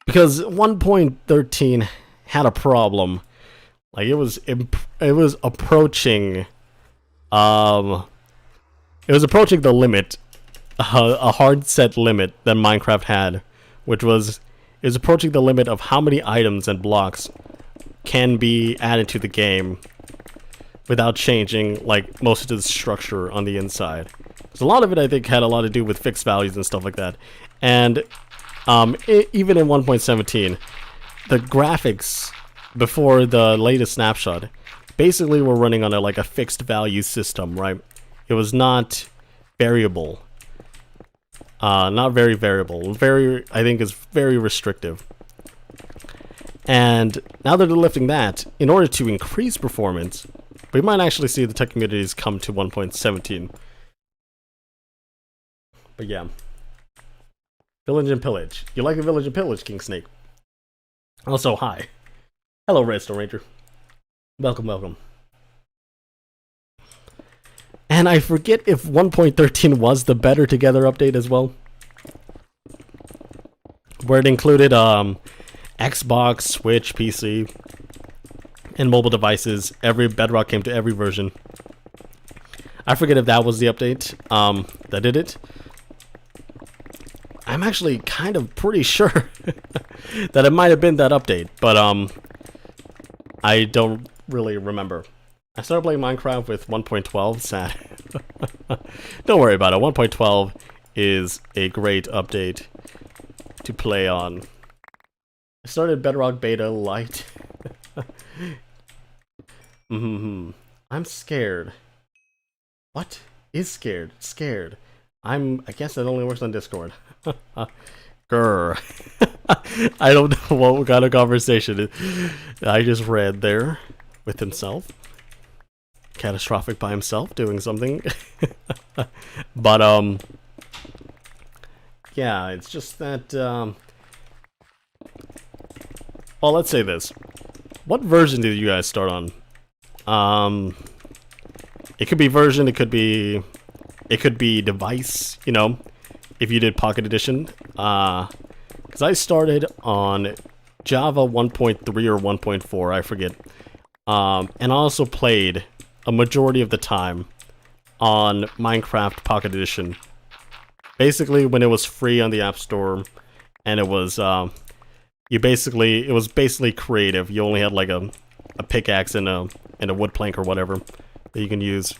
because 1.13 had a problem. Like it was approaching the limit, a hard set limit that Minecraft had, which was approaching the limit of how many items and blocks can be added to the game without changing like most of the structure on the inside. So a lot of it, I think, had a lot to do with fixed values and stuff like that. And even in 1.17, the graphics before the latest snapshot basically were running on a fixed value system, right? It was not variable. Not very variable. I think is very restrictive. And now that they're lifting that, in order to increase performance, we might actually see the tech communities come to 1.17. But yeah. Village and Pillage. You like a Village and Pillage, King Snake? Also, hi. Hello, Redstone Ranger. Welcome, welcome. And I forget if 1.13 was the Better Together update as well, where it included Xbox, Switch, PC, and mobile devices. Every Bedrock came to every version. I forget if that was the update that did it. I'm actually kind of pretty sure that it might have been that update, but I don't really remember. I started playing Minecraft with 1.12, sad. Don't worry about it, 1.12 is a great update to play on. I started Bedrock Beta Lite. I'm scared. What is scared? Scared. I guess that only works on Discord. Grr. I don't know what kind of conversation I just read there with himself. Catastrophic by himself doing something. But yeah, it's just that well, let's say this. What version did you guys start on? It could be version, it could be It could be device, you know, if you did Pocket Edition. Because I started on Java 1.3 or 1.4, I forget. And I also played a majority of the time on Mindcraft Pocket Edition. Basically, when it was free on the App Store, and it was it was basically creative. You only had like a pickaxe and a wood plank or whatever that you can use,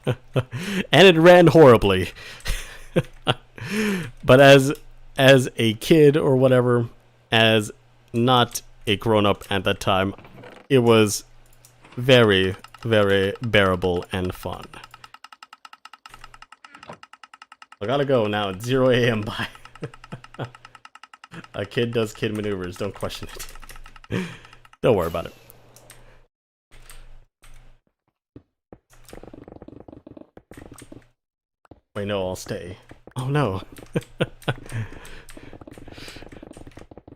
and it ran horribly. But as a kid or whatever, as not a grown-up at that time, it was very, very bearable and fun. I gotta go now. It's 0 a.m. Bye. A kid does kid maneuvers. Don't question it. Don't worry about it. Wait, no, I'll stay. Oh no.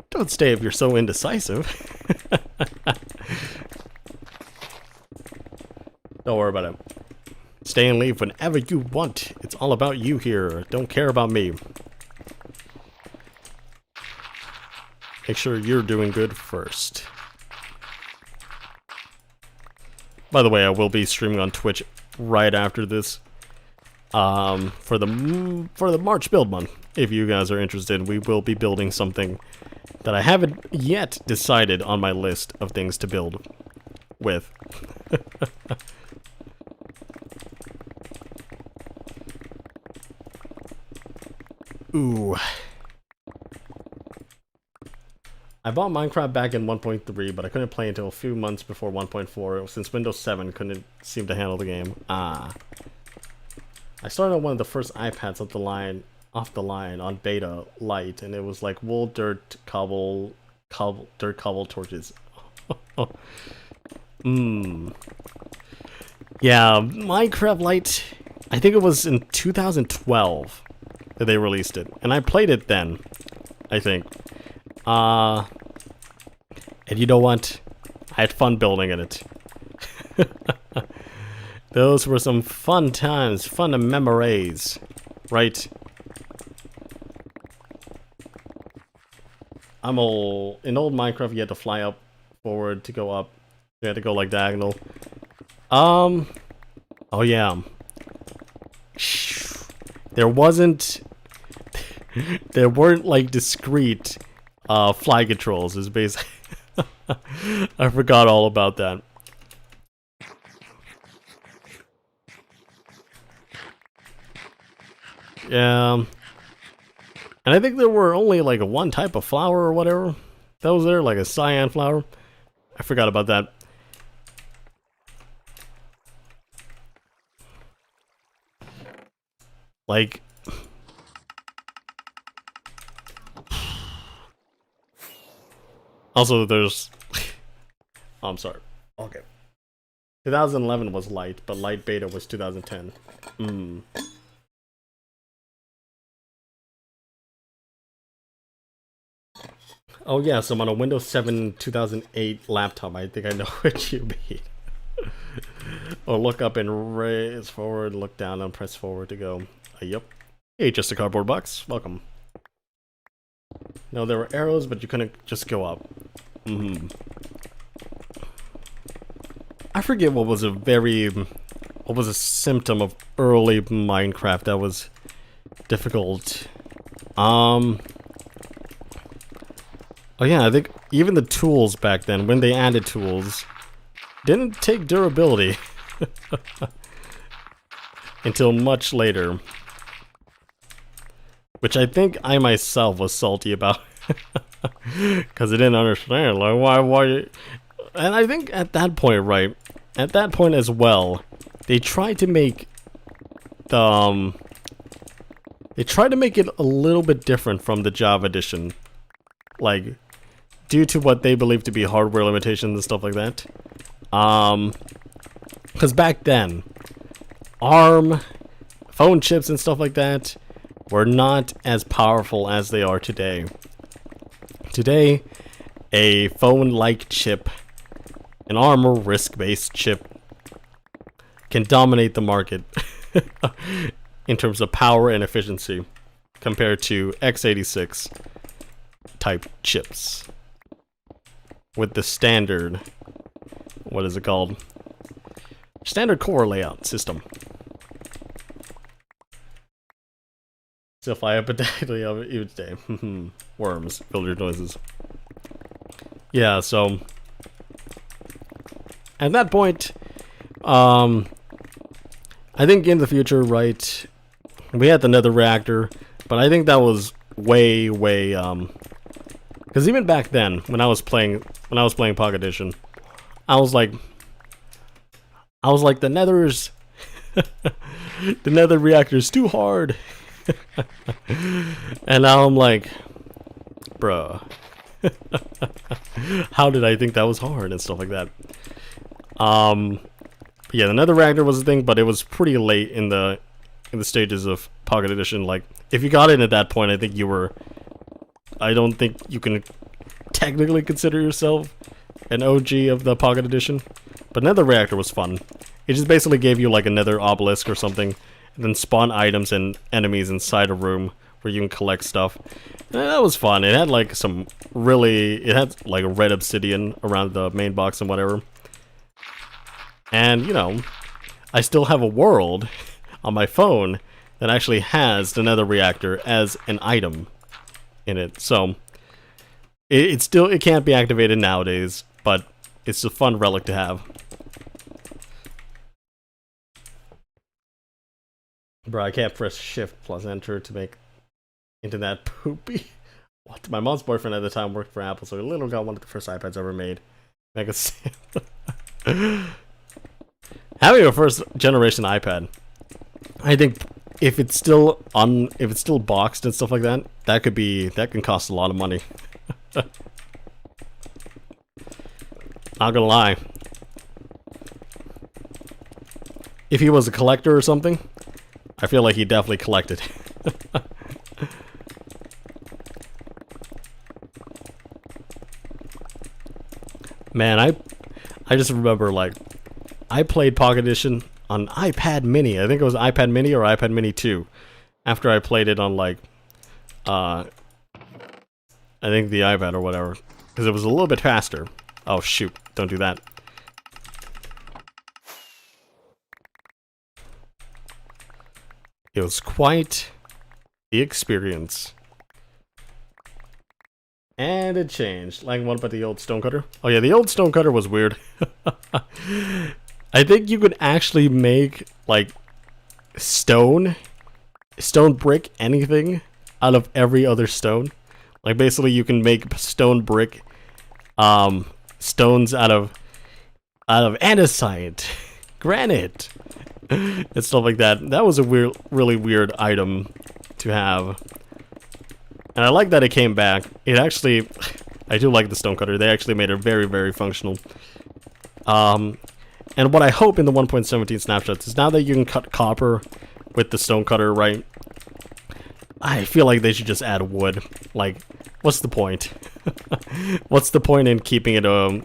Don't stay if you're so indecisive. Don't worry about it. Stay and leave whenever you want. It's all about you here. Don't care about me. Make sure you're doing good first. By the way, I will be streaming on Twitch right after this. For the March build month. If you guys are interested, we will be building something that I haven't yet decided on my list of things to build with. Ooh. I bought Minecraft back in 1.3, but I couldn't play until a few months before 1.4, since Windows 7 couldn't seem to handle the game. I started on one of the first iPads off the line on beta light, and it was like wool, dirt, cobble, torches. Yeah, Minecraft Lite, I think it was in 2012 that they released it, and I played it then, I think. And you know what? I had fun building in it. Those were some fun times, fun memories, right? In old Minecraft, you had to fly up, forward to go up. You had to go like diagonal. Oh yeah. There weren't like discrete fly controls. Is basically. I forgot all about that. Yeah. And I think there were only like one type of flower or whatever that was there, like a cyan flower. I forgot about that. Like, also there's oh, I'm sorry. Okay. 2011 was light, but light beta was 2010. Oh yeah, so I'm on a Windows 7 2008 laptop. I think I know what you mean. Or look up and raise forward, look down and press forward to go. Yep. Hey, just a cardboard box. Welcome. No, there were arrows, but you couldn't just go up. I forget what was a symptom of early Minecraft that was difficult. Oh yeah, I think even the tools back then, when they added tools, didn't take durability until much later. Which I think I myself was salty about. Because I didn't understand, like, why... And I think at that point, right, at that point as well, they tried to make the, they tried to make it a little bit different from the Java edition. Like, due to what they believe to be hardware limitations and stuff like that. Because back then, ARM, phone chips and stuff like that were not as powerful as they are today. Today, a phone-like chip, an ARM or RISC-based chip, can dominate the market. in terms of power and efficiency compared to x86 type chips with the standard, what is it called? Standard core layout system. So if I have potentially of each day. Worms, filter noises. Yeah, so at that point, I think in the future, right, we had the nether reactor, but I think that was way, because even back then, when I was playing Pocket Edition, I was like, the nether's, the nether reactor's too hard. And now I'm like, bruh, how did I think that was hard and stuff like that? Yeah, the nether reactor was a thing, but it was pretty late in the stages of Pocket Edition. Like, if you got in at that point, I think you were, I don't think you can technically consider yourself an OG of the Pocket Edition. But nether reactor was fun. It just basically gave you like a nether obelisk or something, and then spawn items and enemies inside a room where you can collect stuff. And that was fun. It had like some really, it had like a red obsidian around the main box and whatever. And, you know, I still have a world on my phone that actually has the nether reactor as an item in it. So, it can't be activated nowadays, but it's a fun relic to have. Bro, I can't press shift plus enter to make into that poopy. What? My mom's boyfriend at the time worked for Apple, so he literally got one of the first iPads ever made. Make a having a first generation iPad, I think if it's still boxed and stuff like that, that can cost a lot of money. Not gonna lie. If he was a collector or something, I feel like he definitely collected. Man, I just remember, like, I played Pocket Edition on iPad Mini. I think it was iPad Mini or iPad Mini 2. After I played it on, like, I think the iPad or whatever. Because it was a little bit faster. Oh, shoot. Don't do that. It was quite the experience. And it changed. Like, what about the old stonecutter? Oh yeah, the old stonecutter was weird. I think you could actually make, like, stone brick, anything out of every other stone. Like, basically you can make stone brick, stones out of andesite, granite, and stuff like that. That was a really weird item to have. And I like that it came back. It actually, I do like the stonecutter. They actually made it very functional. And what I hope in the 1.17 snapshots is now that you can cut copper with the stonecutter, right? I feel like they should just add wood. Like, what's the point? What's the point in keeping it not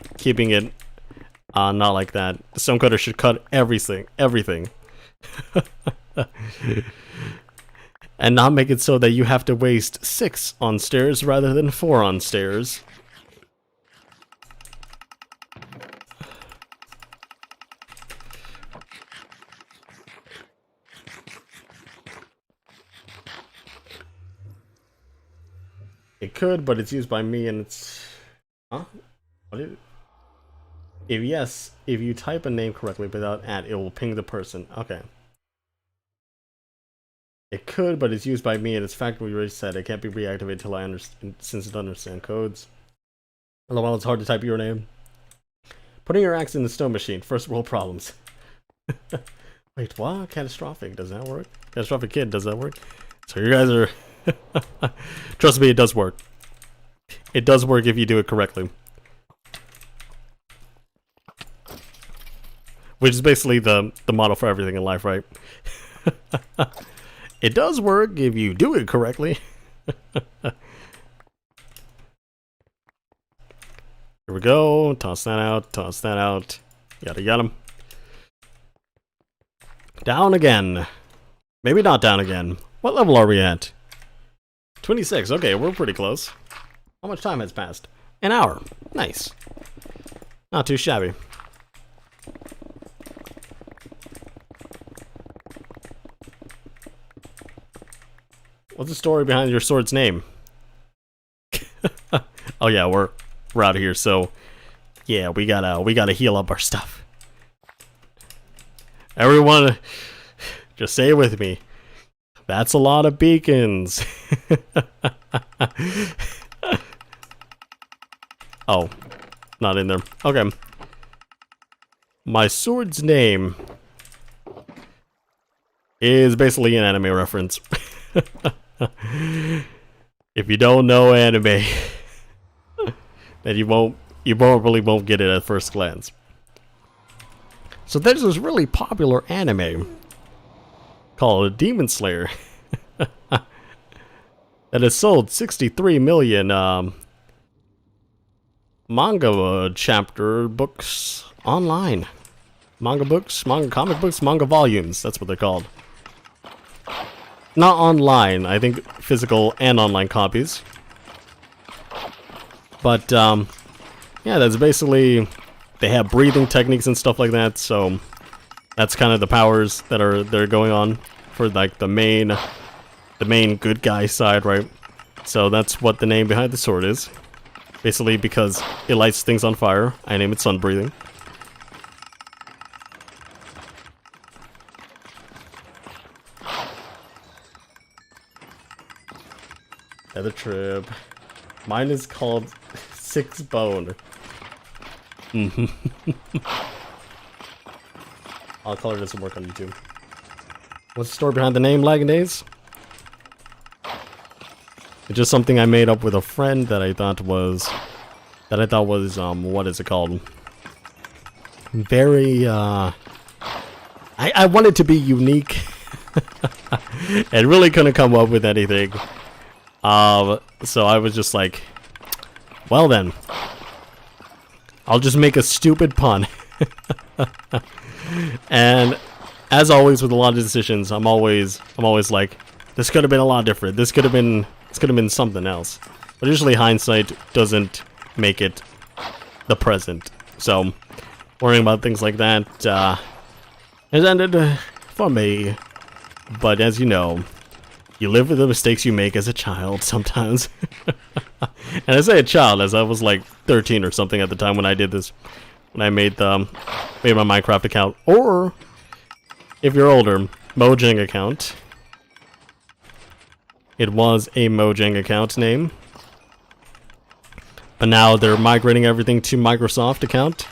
like that? The stonecutter should cut everything. And not make it so that you have to waste 6 on stairs rather than 4 on stairs. It could, but it's used by me and it's... Huh? What is it? If you type a name correctly without @ it will ping the person. Okay. It could, but it's used by me and it's factory reset. It can't be reactivated till I understand, since it understands codes. Otherwise, it's hard to type your name. Putting your axe in the stone machine. First world problems. Wait, what? Catastrophic. Does that work? Catastrophic kid. Does that work? So you guys are... Trust me, it does work. It does work if you do it correctly. Which is basically the model for everything in life, right? It does work if you do it correctly. Here we go. Toss that out. Toss that out. Yada yada. Down again. Maybe not down again. What level are we at? 26. Okay, we're pretty close. How much time has passed? An hour. Nice. Not too shabby. What's the story behind your sword's name? Oh yeah, we're out of here, so yeah, we gotta heal up our stuff. Everyone, just say it with me. That's a lot of beacons. Oh, not in there. Okay. My sword's name is basically an anime reference. If you don't know anime, then you probably won't get it at first glance. So there's this really popular anime called Demon Slayer that has sold 63 million manga chapter books online. Manga books, manga comic books, manga volumes, that's what they're called. Not online, I think physical and online copies. But, yeah, that's basically, they have breathing techniques and stuff like that, so that's kind of the powers that are going on for, like, the main good guy side, right? So that's what the name behind the sword is. Basically because it lights things on fire. I name it sun breathing. Other trip. Mine is called Six Bone. I'll color this and work on YouTube. What's the story behind the name Lagging Days? It's just something I made up with a friend that I thought was what is it called? Very I wanted to be unique. And really couldn't come up with anything. So I was just like, well then, I'll just make a stupid pun. And as always with a lot of decisions, I'm always like, this could have been a lot different. This could have been something else. But usually hindsight doesn't make it the present. So worrying about things like that has ended for me. But as you know, you live with the mistakes you make as a child sometimes. And I say a child as I was like 13 or something at the time when I did this. When I made my Minecraft account. Or, if you're older, Mojang account. It was a Mojang account name. But now they're migrating everything to Microsoft account.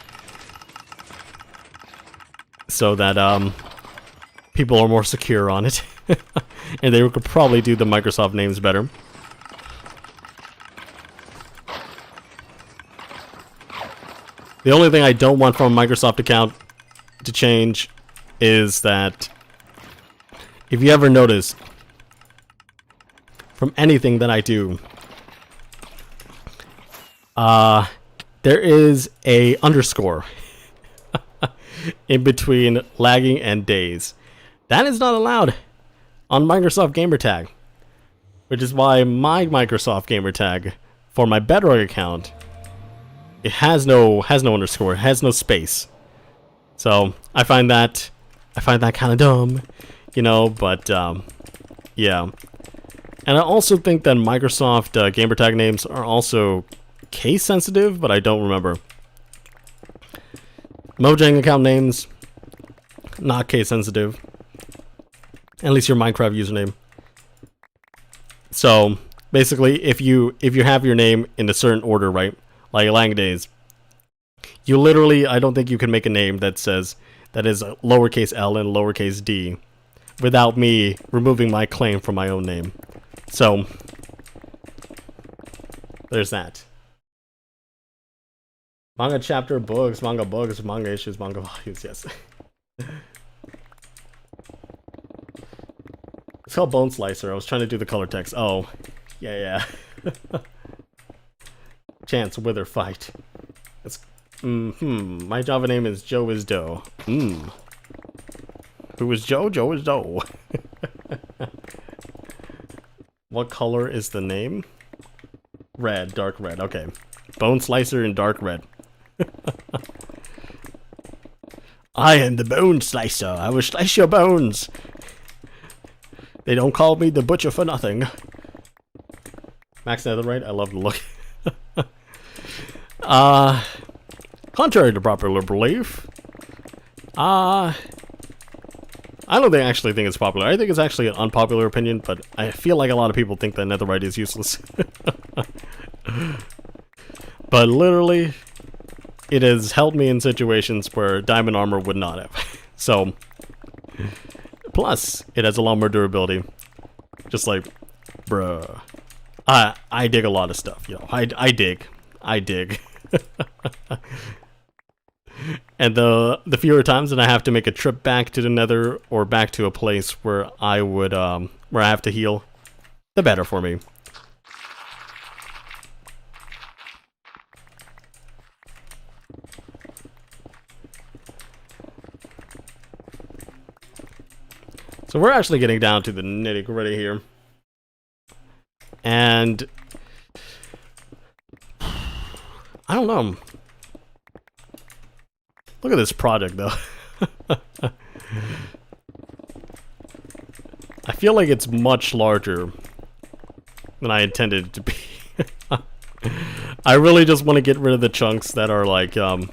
So that people are more secure on it. And they could probably do the Microsoft names better. The only thing I don't want from a Microsoft account to change is that if you ever notice from anything that I do, there is a underscore in between lagging and days. That is not allowed on Microsoft gamertag, which is why my Microsoft gamertag for my Bedrock account, it has no underscore, it has no space. So I find that kind of dumb, you know. But yeah, and I also think that Microsoft gamertag names are also case sensitive, but I don't remember. Mojang account names, not case sensitive. At least your Minecraft username. So basically, if you have your name in a certain order, right, like Lang Days, you literally, I don't think you can make a name that says that is lowercase l and lowercase d without me removing my claim from my own name. So there's that. Manga chapter, books, manga issues, manga volumes. Yes. It's called Bone Slicer. I was trying to do the color text. Oh, yeah. Chance Wither Fight. It's, my Java name is Joe is Doe. Who is Joe? Joe is Joe. What color is the name? Red, dark red. Okay. Bone slicer in dark red. I am the bone slicer. I will slice your bones. They don't call me the butcher for nothing. Max netherite. I love the look. Contrary to popular belief, I don't actually think it's popular. I think it's actually an unpopular opinion, but I feel like a lot of people think that netherite is useless. But literally, it has helped me in situations where diamond armor would not have. So, plus, it has a lot more durability. Just like, bruh. I dig a lot of stuff, you know. I dig. And the fewer times that I have to make a trip back to the nether or back to a place where I would where I have to heal, the better for me. So we're actually getting down to the nitty-gritty here. And I don't know. Look at this project, though. I feel like it's much larger than I intended it to be. I really just want to get rid of the chunks that are like, that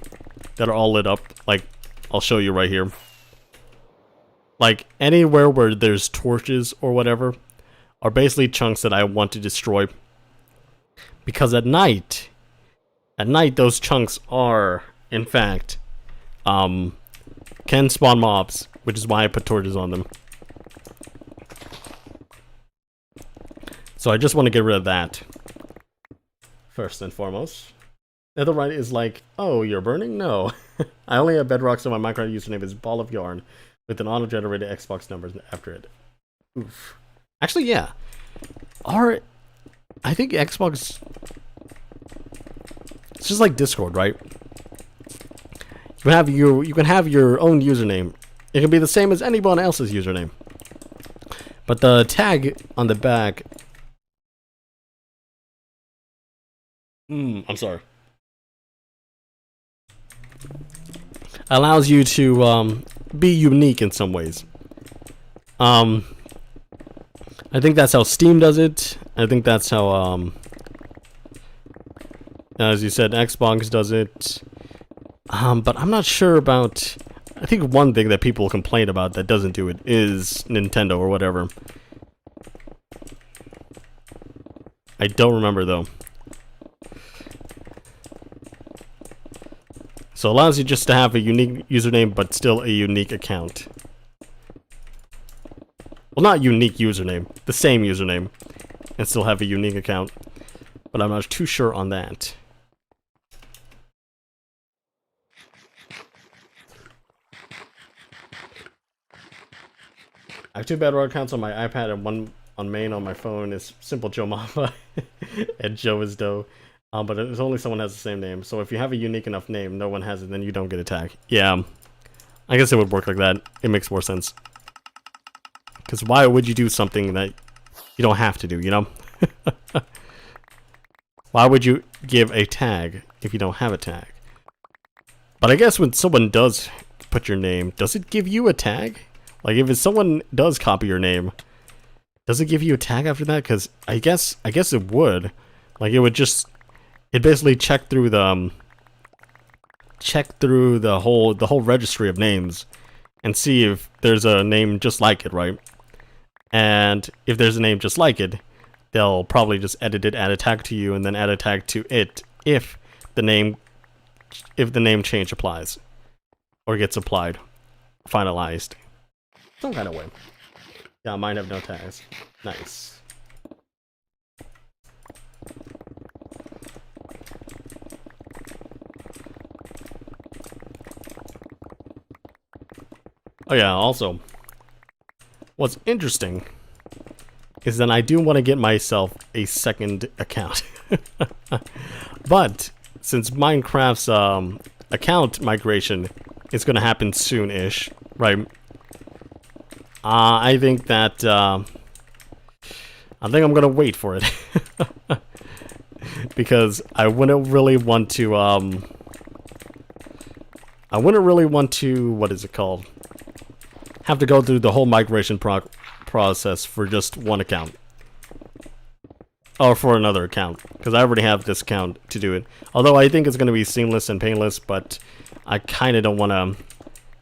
are all lit up. Like, I'll show you right here. Like, anywhere where there's torches or whatever are basically chunks that I want to destroy. Because at night, those chunks are, in fact, can spawn mobs, which is why I put torches on them. So I just want to get rid of that, first and foremost. Netherite is like, oh, you're burning? No. I only have bedrock, so my Minecraft username is Ball of Yarn, with an auto-generated Xbox numbers after it. Oof. Actually, yeah. I think Xbox... It's just like Discord, right? You can have your own username. It can be the same as anyone else's username. But the tag on the back... I'm sorry. Allows you to be unique in some ways. I think that's how Steam does it. I think that's how, as you said, Xbox does it. But I'm not sure about... I think one thing that people complain about that doesn't do it is Nintendo or whatever. I don't remember, though. So it allows you just to have a unique username, but still a unique account. Well, not unique username. The same username. And still have a unique account. But I'm not too sure on that. I have 2 bedrock accounts on my iPad and 1 on main on my phone. It's Simple Joe Mama and Joe is Doe. But there's only someone has the same name. So if you have a unique enough name, no one has it, then you don't get a tag. Yeah, I guess it would work like that. It makes more sense. Because why would you do something that you don't have to do, you know? Why would you give a tag if you don't have a tag? But I guess when someone does put your name, does it give you a tag? Like if someone does copy your name, does it give you a tag after that? Because I guess it would. Like it would just... It basically check through the whole registry of names and see if there's a name just like it, right? And if there's a name just like it, they'll probably just edit it, add a tag to you, and then add a tag to it if the name change applies or gets applied, finalized, some kind of way. Yeah, mine have no tags. Nice. Oh yeah, also, what's interesting is that I do want to get myself a second account. But, since Minecraft's account migration is going to happen soon-ish, right? I think that I think I'm gonna wait for it because I wouldn't really want to what is it called? Have to go through the whole migration process for just one account. Or for another account, because I already have this account to do it. Although I think it's going to be seamless and painless, but I kind of don't want to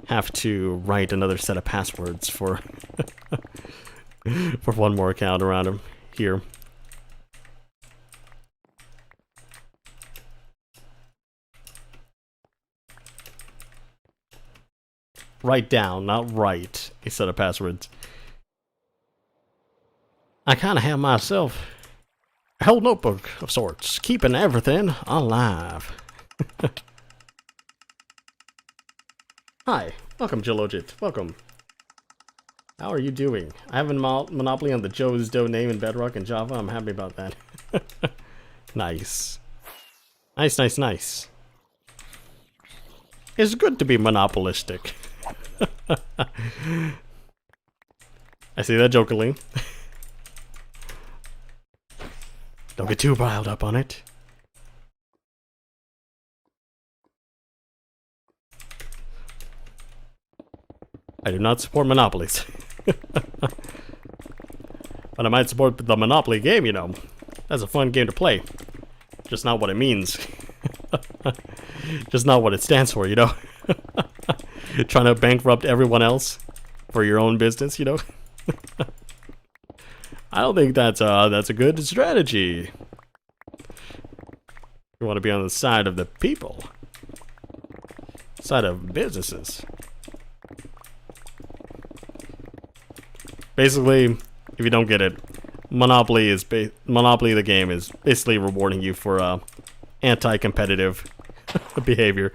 have to write another set of passwords for for one more account around him here. Write down, not write a set of passwords. I kind of have myself a whole notebook of sorts, keeping everything alive. Hi, welcome Jologit, welcome. How are you doing? I have a monopoly on the Joe's Dough name in Bedrock and Java. I'm happy about that. Nice. Nice, nice, nice. It's good to be monopolistic. I see that jokingly. Don't get too riled up on it. I do not support monopolies. But I might support the Monopoly game, you know. That's a fun game to play. Just not what it means. Just not what it stands for, you know. Trying to bankrupt everyone else for your own business, you know. I don't think that's a good strategy. You want to be on the side of the people, side of businesses. Basically, if you don't get it, Monopoly the game is basically rewarding you for anti-competitive behavior.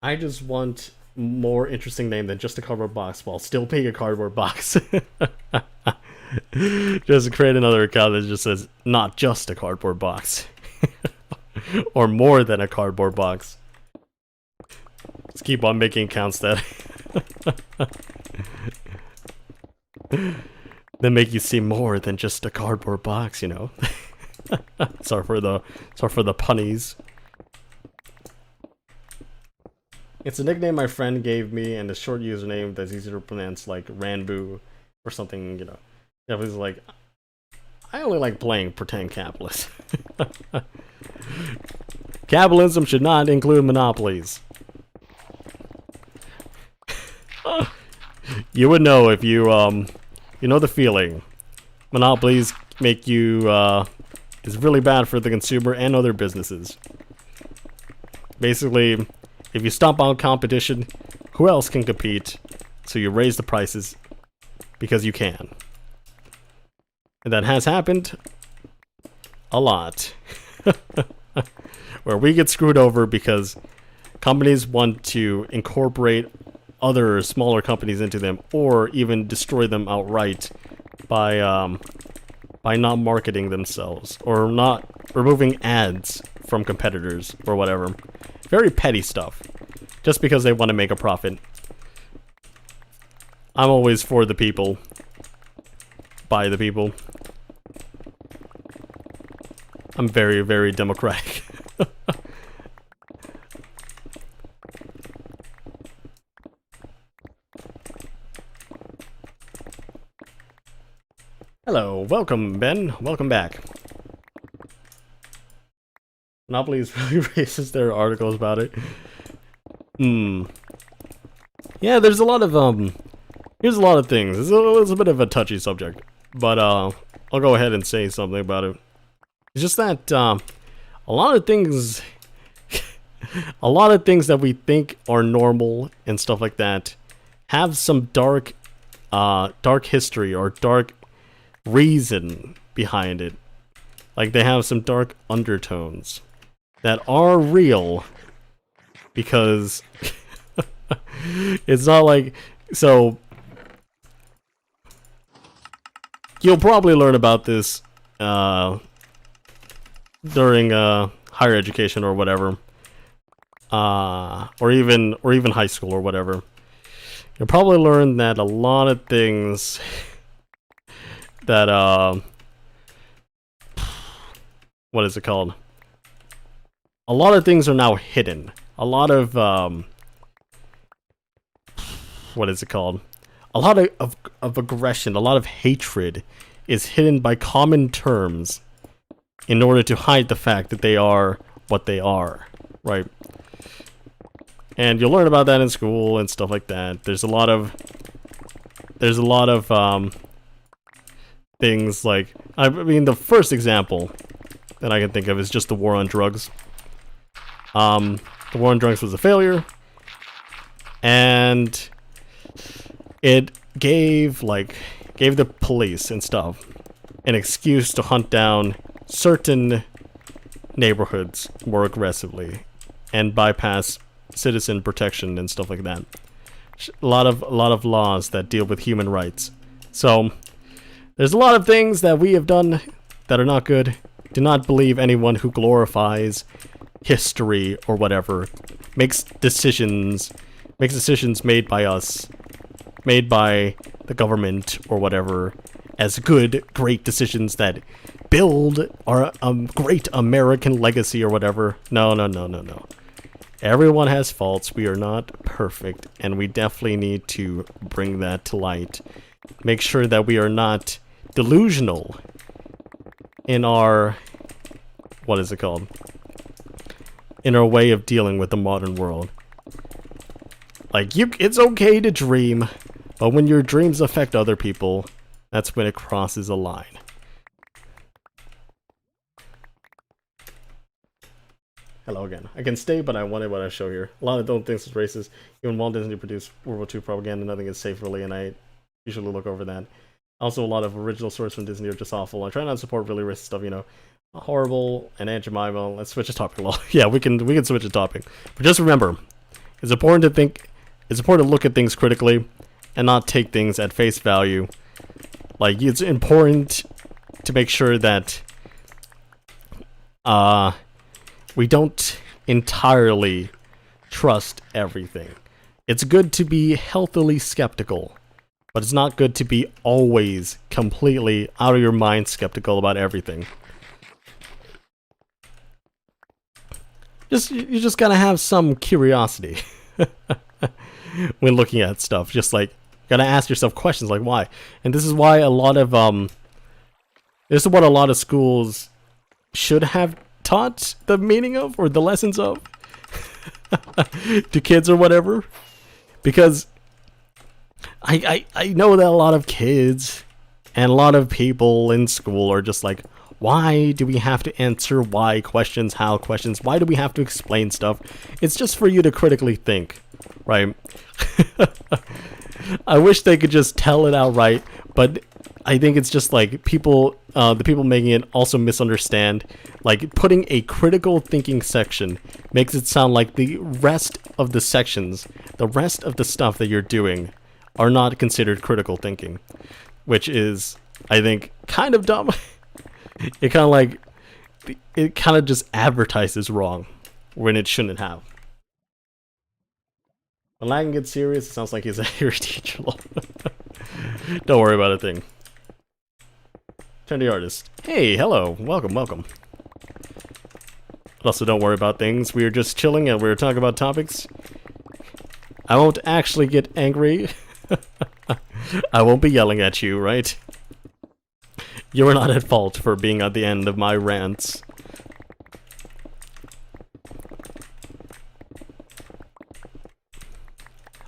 I just want more interesting name than just a cardboard box while still being a cardboard box. Just create another account that just says not just a cardboard box. Or more than a cardboard box. Just keep on making accounts that that make you see more than just a cardboard box, you know. Sorry for the punnies. It's a nickname my friend gave me, and a short username that's easy to pronounce, like Ranboo or something, you know. It was like, I only like playing pretend capitalist. Capitalism should not include monopolies. You would know if you, you know the feeling. Monopolies make you, is really bad for the consumer and other businesses. Basically, if you stop out competition, who else can compete? So you raise the prices because you can. And that has happened a lot. Where we get screwed over because companies want to incorporate other smaller companies into them, or even destroy them outright by not marketing themselves, or not removing ads from competitors or whatever. Very petty stuff, just because they want to make a profit. I'm always for the people, by the people. I'm very, very democratic. Hello, welcome Ben, welcome back. Monopoly is really racist, there are articles about it. Yeah, there's a lot of, here's a lot of things. It's a bit of a touchy subject, but, I'll go ahead and say something about it. It's just that, a lot of things that we think are normal and stuff like that have some dark history or dark reason behind it. Like, they have some dark undertones that are real, because it's not like, so you'll probably learn about this during higher education or whatever, or even high school or whatever. You'll probably learn that a lot of things that what is it called? A lot of things are now hidden. A lot of what is it called? A lot of aggression, a lot of hatred is hidden by common terms in order to hide the fact that they are what they are, right? And you'll learn about that in school and stuff like that. There's a lot of things like, I mean, the first example that I can think of is just the war on drugs. The war on drugs was a failure, and it gave the police and stuff an excuse to hunt down certain neighborhoods more aggressively and bypass citizen protection and stuff like that. A lot of laws that deal with human rights. So there's a lot of things that we have done that are not good. Do not believe anyone who glorifies history or whatever, makes decisions made by us, made by the government or whatever, as good, great decisions that build our great American legacy or whatever. No. Everyone has faults. We are not perfect, and we definitely need to bring that to light. Make sure that we are not delusional in our, what is it called? In our way of dealing with the modern world. Like, it's okay to dream, but when your dreams affect other people, that's when it crosses a line. Hello again. I can stay, but I wanted what I show here. A lot of don't think it's racist. Even Walt Disney produced World War II propaganda, nothing is safe really, and I usually look over that. Also, a lot of original sources from Disney are just awful. I try not to support really racist stuff, you know. Horrible and Aunt Jemima. Let's switch the topic a little. Yeah, we can switch the topic. But just remember, it's important to look at things critically and not take things at face value. Like, it's important to make sure that we don't entirely trust everything. It's good to be healthily skeptical, but it's not good to be always completely out of your mind skeptical about everything. You just gotta have some curiosity when looking at stuff. Just like, gotta ask yourself questions like why. And this is why a lot of this is what a lot of schools should have taught the meaning of, or the lessons of, to kids or whatever. Because I know that a lot of kids and a lot of people in school are just like, why do we have to answer why questions, how questions? Why do we have to explain stuff? It's just for you to critically think, right? I wish they could just tell it outright, but I think it's just like people, the people making it also misunderstand. Like, putting a critical thinking section makes it sound like the rest of the sections, the rest of the stuff that you're doing, are not considered critical thinking, which is, I think, kind of dumb. It kind of just advertises wrong when it shouldn't have. When Lagan gets serious, it sounds like he's a hair teacher. Don't worry about a thing. Trendy artist. Hey, hello, welcome. But also, don't worry about things. We are just chilling and we're talking about topics. I won't actually get angry. I won't be yelling at you, right? You are not at fault for being at the end of my rants.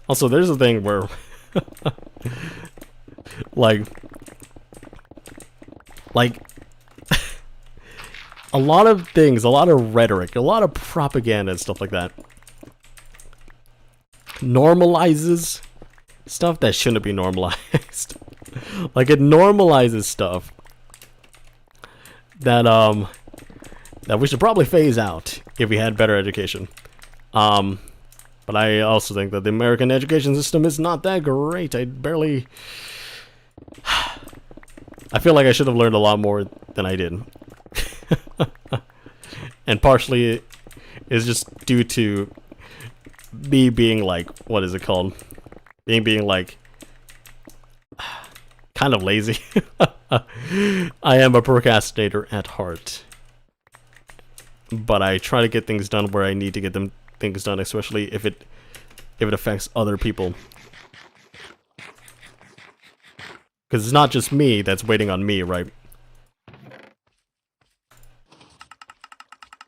Also, there's a thing where like a lot of things, a lot of rhetoric, a lot of propaganda and stuff like that normalizes stuff that shouldn't be normalized. Like, it normalizes stuff that that we should probably phase out if we had better education. But I also think that the American education system is not that great. I I feel like I should have learned a lot more than I did. And partially is just due to me being like, what is it called? Being like kind of lazy. I am a procrastinator at heart. But I try to get things done where I need to get things done, especially if it affects other people. Because it's not just me that's waiting on me, right?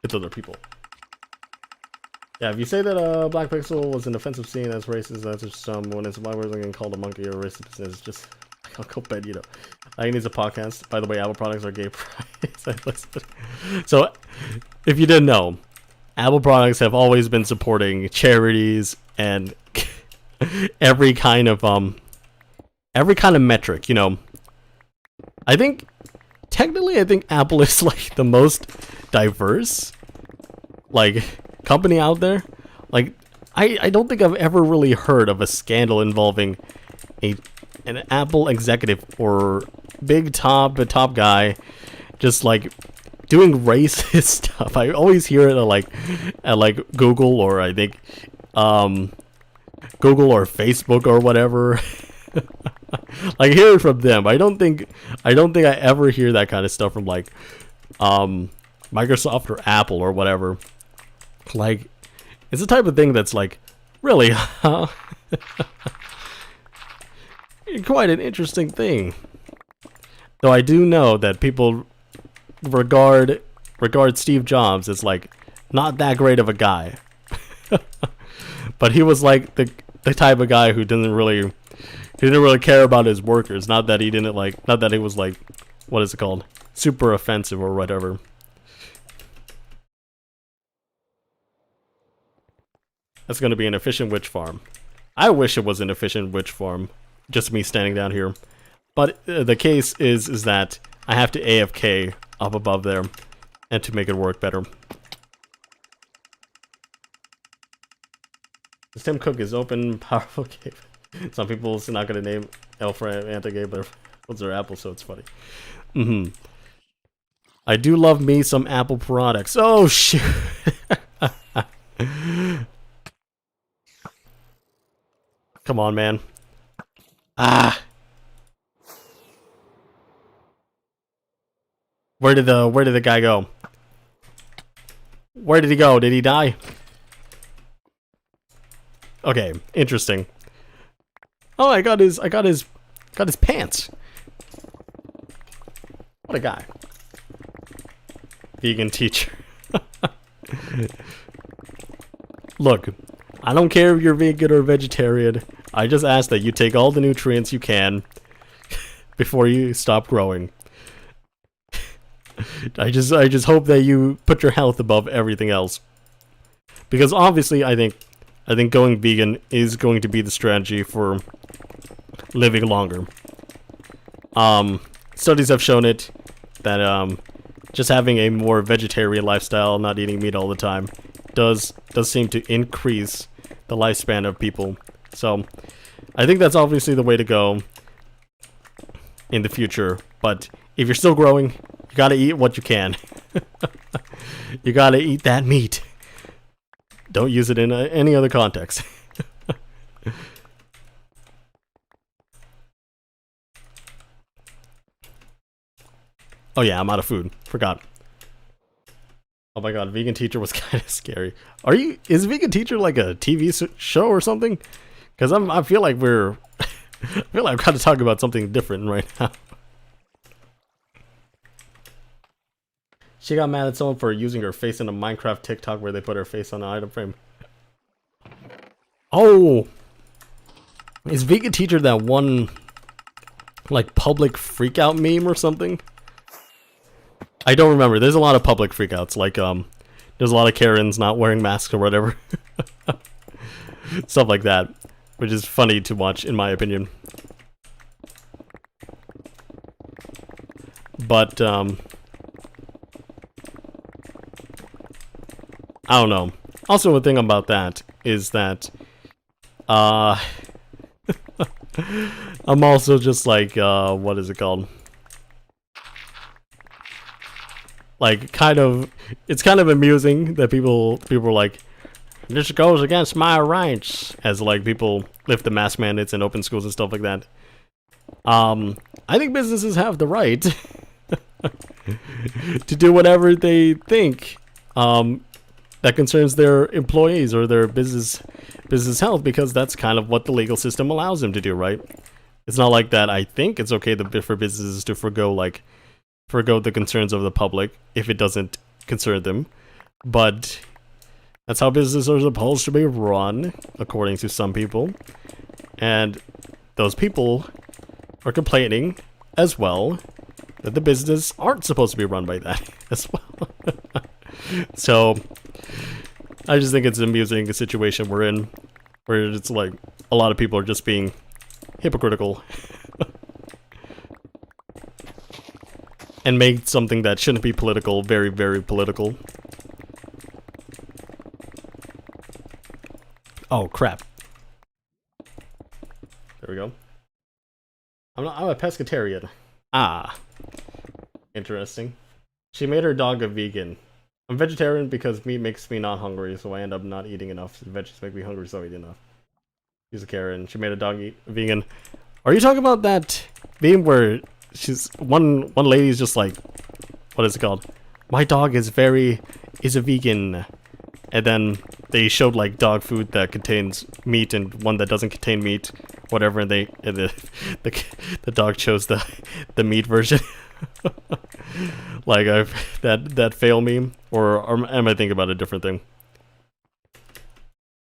It's other people. Yeah, if you say that Black Pixel was an offensive scene, that's racist, that's just when it's why we're getting called a monkey or a racist, it's just I'll go bed, you know. I think it's a podcast. By the way, Apple products are gay price. So, if you didn't know, Apple products have always been supporting charities and every kind of metric, you know. I think Apple is like the most diverse like company out there. Like I don't think I've ever really heard of a scandal involving an Apple executive or big top guy just like doing racist stuff. I always hear it at like Google, or I think Google or Facebook or whatever. Like, hear it from them. I don't think I ever hear that kind of stuff from like Microsoft or Apple or whatever. Like, it's the type of thing that's like, really, quite an interesting thing. Though I do know that people regard Steve Jobs as like not that great of a guy. But he was like the type of guy who didn't really care about his workers. Not that he was like, what is it called? Super offensive or whatever. That's going to be an efficient witch farm. I wish it was an efficient witch farm. Just me standing down here. But the case is that I have to AFK up above there and to make it work better. This Tim Cook is open, powerful game. Some people are not going to name Alfred anti-gay, but what's their Apple, so it's funny. I do love me some Apple products. Oh, shoot. Come on, man. Ah. Where did the guy go? Where did he go? Did he die? Okay, interesting. Oh, I got his pants. What a guy. Vegan teacher. Look, I don't care if you're vegan or vegetarian. I just ask that you take all the nutrients you can before you stop growing. I just hope that you put your health above everything else. Because obviously I think going vegan is going to be the strategy for living longer. Studies have shown it that just having a more vegetarian lifestyle, not eating meat all the time, does seem to increase the lifespan of people. So I think that's obviously the way to go in the future. But if you're still growing, you gotta eat what you can. You gotta eat that meat. Don't use it in any other context. Oh yeah, I'm out of food. Forgot. Oh my god, Vegan Teacher was kind of scary. Is Vegan Teacher like a TV show or something? Because I feel like I feel like I've got to talk about something different right now. She got mad at someone for using her face in a Minecraft TikTok where they put her face on an item frame. Oh! Is Vegan Teacher that one, like, public freakout meme or something? I don't remember. There's a lot of public freakouts. Like, there's a lot of Karens not wearing masks or whatever. Stuff like that. Which is funny to watch, in my opinion. But, I don't know. Also, one thing about that is that, I'm also just like, what is it called? Like, it's kind of amusing that people are like, this goes against my rights, as like people lift the mask mandates in open schools and stuff like that. I think businesses have the right to do whatever they think that concerns their employees or their business health, because that's kind of what the legal system allows them to do, right? It's not like that. I think it's okay for businesses to forgo the concerns of the public if it doesn't concern them, but that's how businesses are supposed to be run, according to some people, and those people are complaining as well that the business aren't supposed to be run by that as well. So I just think it's an amusing situation we're in, where it's like a lot of people are just being hypocritical and make something that shouldn't be political very, very political. Oh crap. There we go. I'm a pescatarian. Ah. Interesting. She made her dog a vegan. I'm vegetarian because meat makes me not hungry, so I end up not eating enough. Veggies make me hungry, so I eat enough. She's a Karen. She made a dog eat vegan. Are you talking about that meme where she's one lady's just like, what is it called? My dog is a vegan. And then they showed like dog food that contains meat and one that doesn't contain meat, whatever, and the dog chose the meat version. Like that fail meme, or am I thinking about a different thing?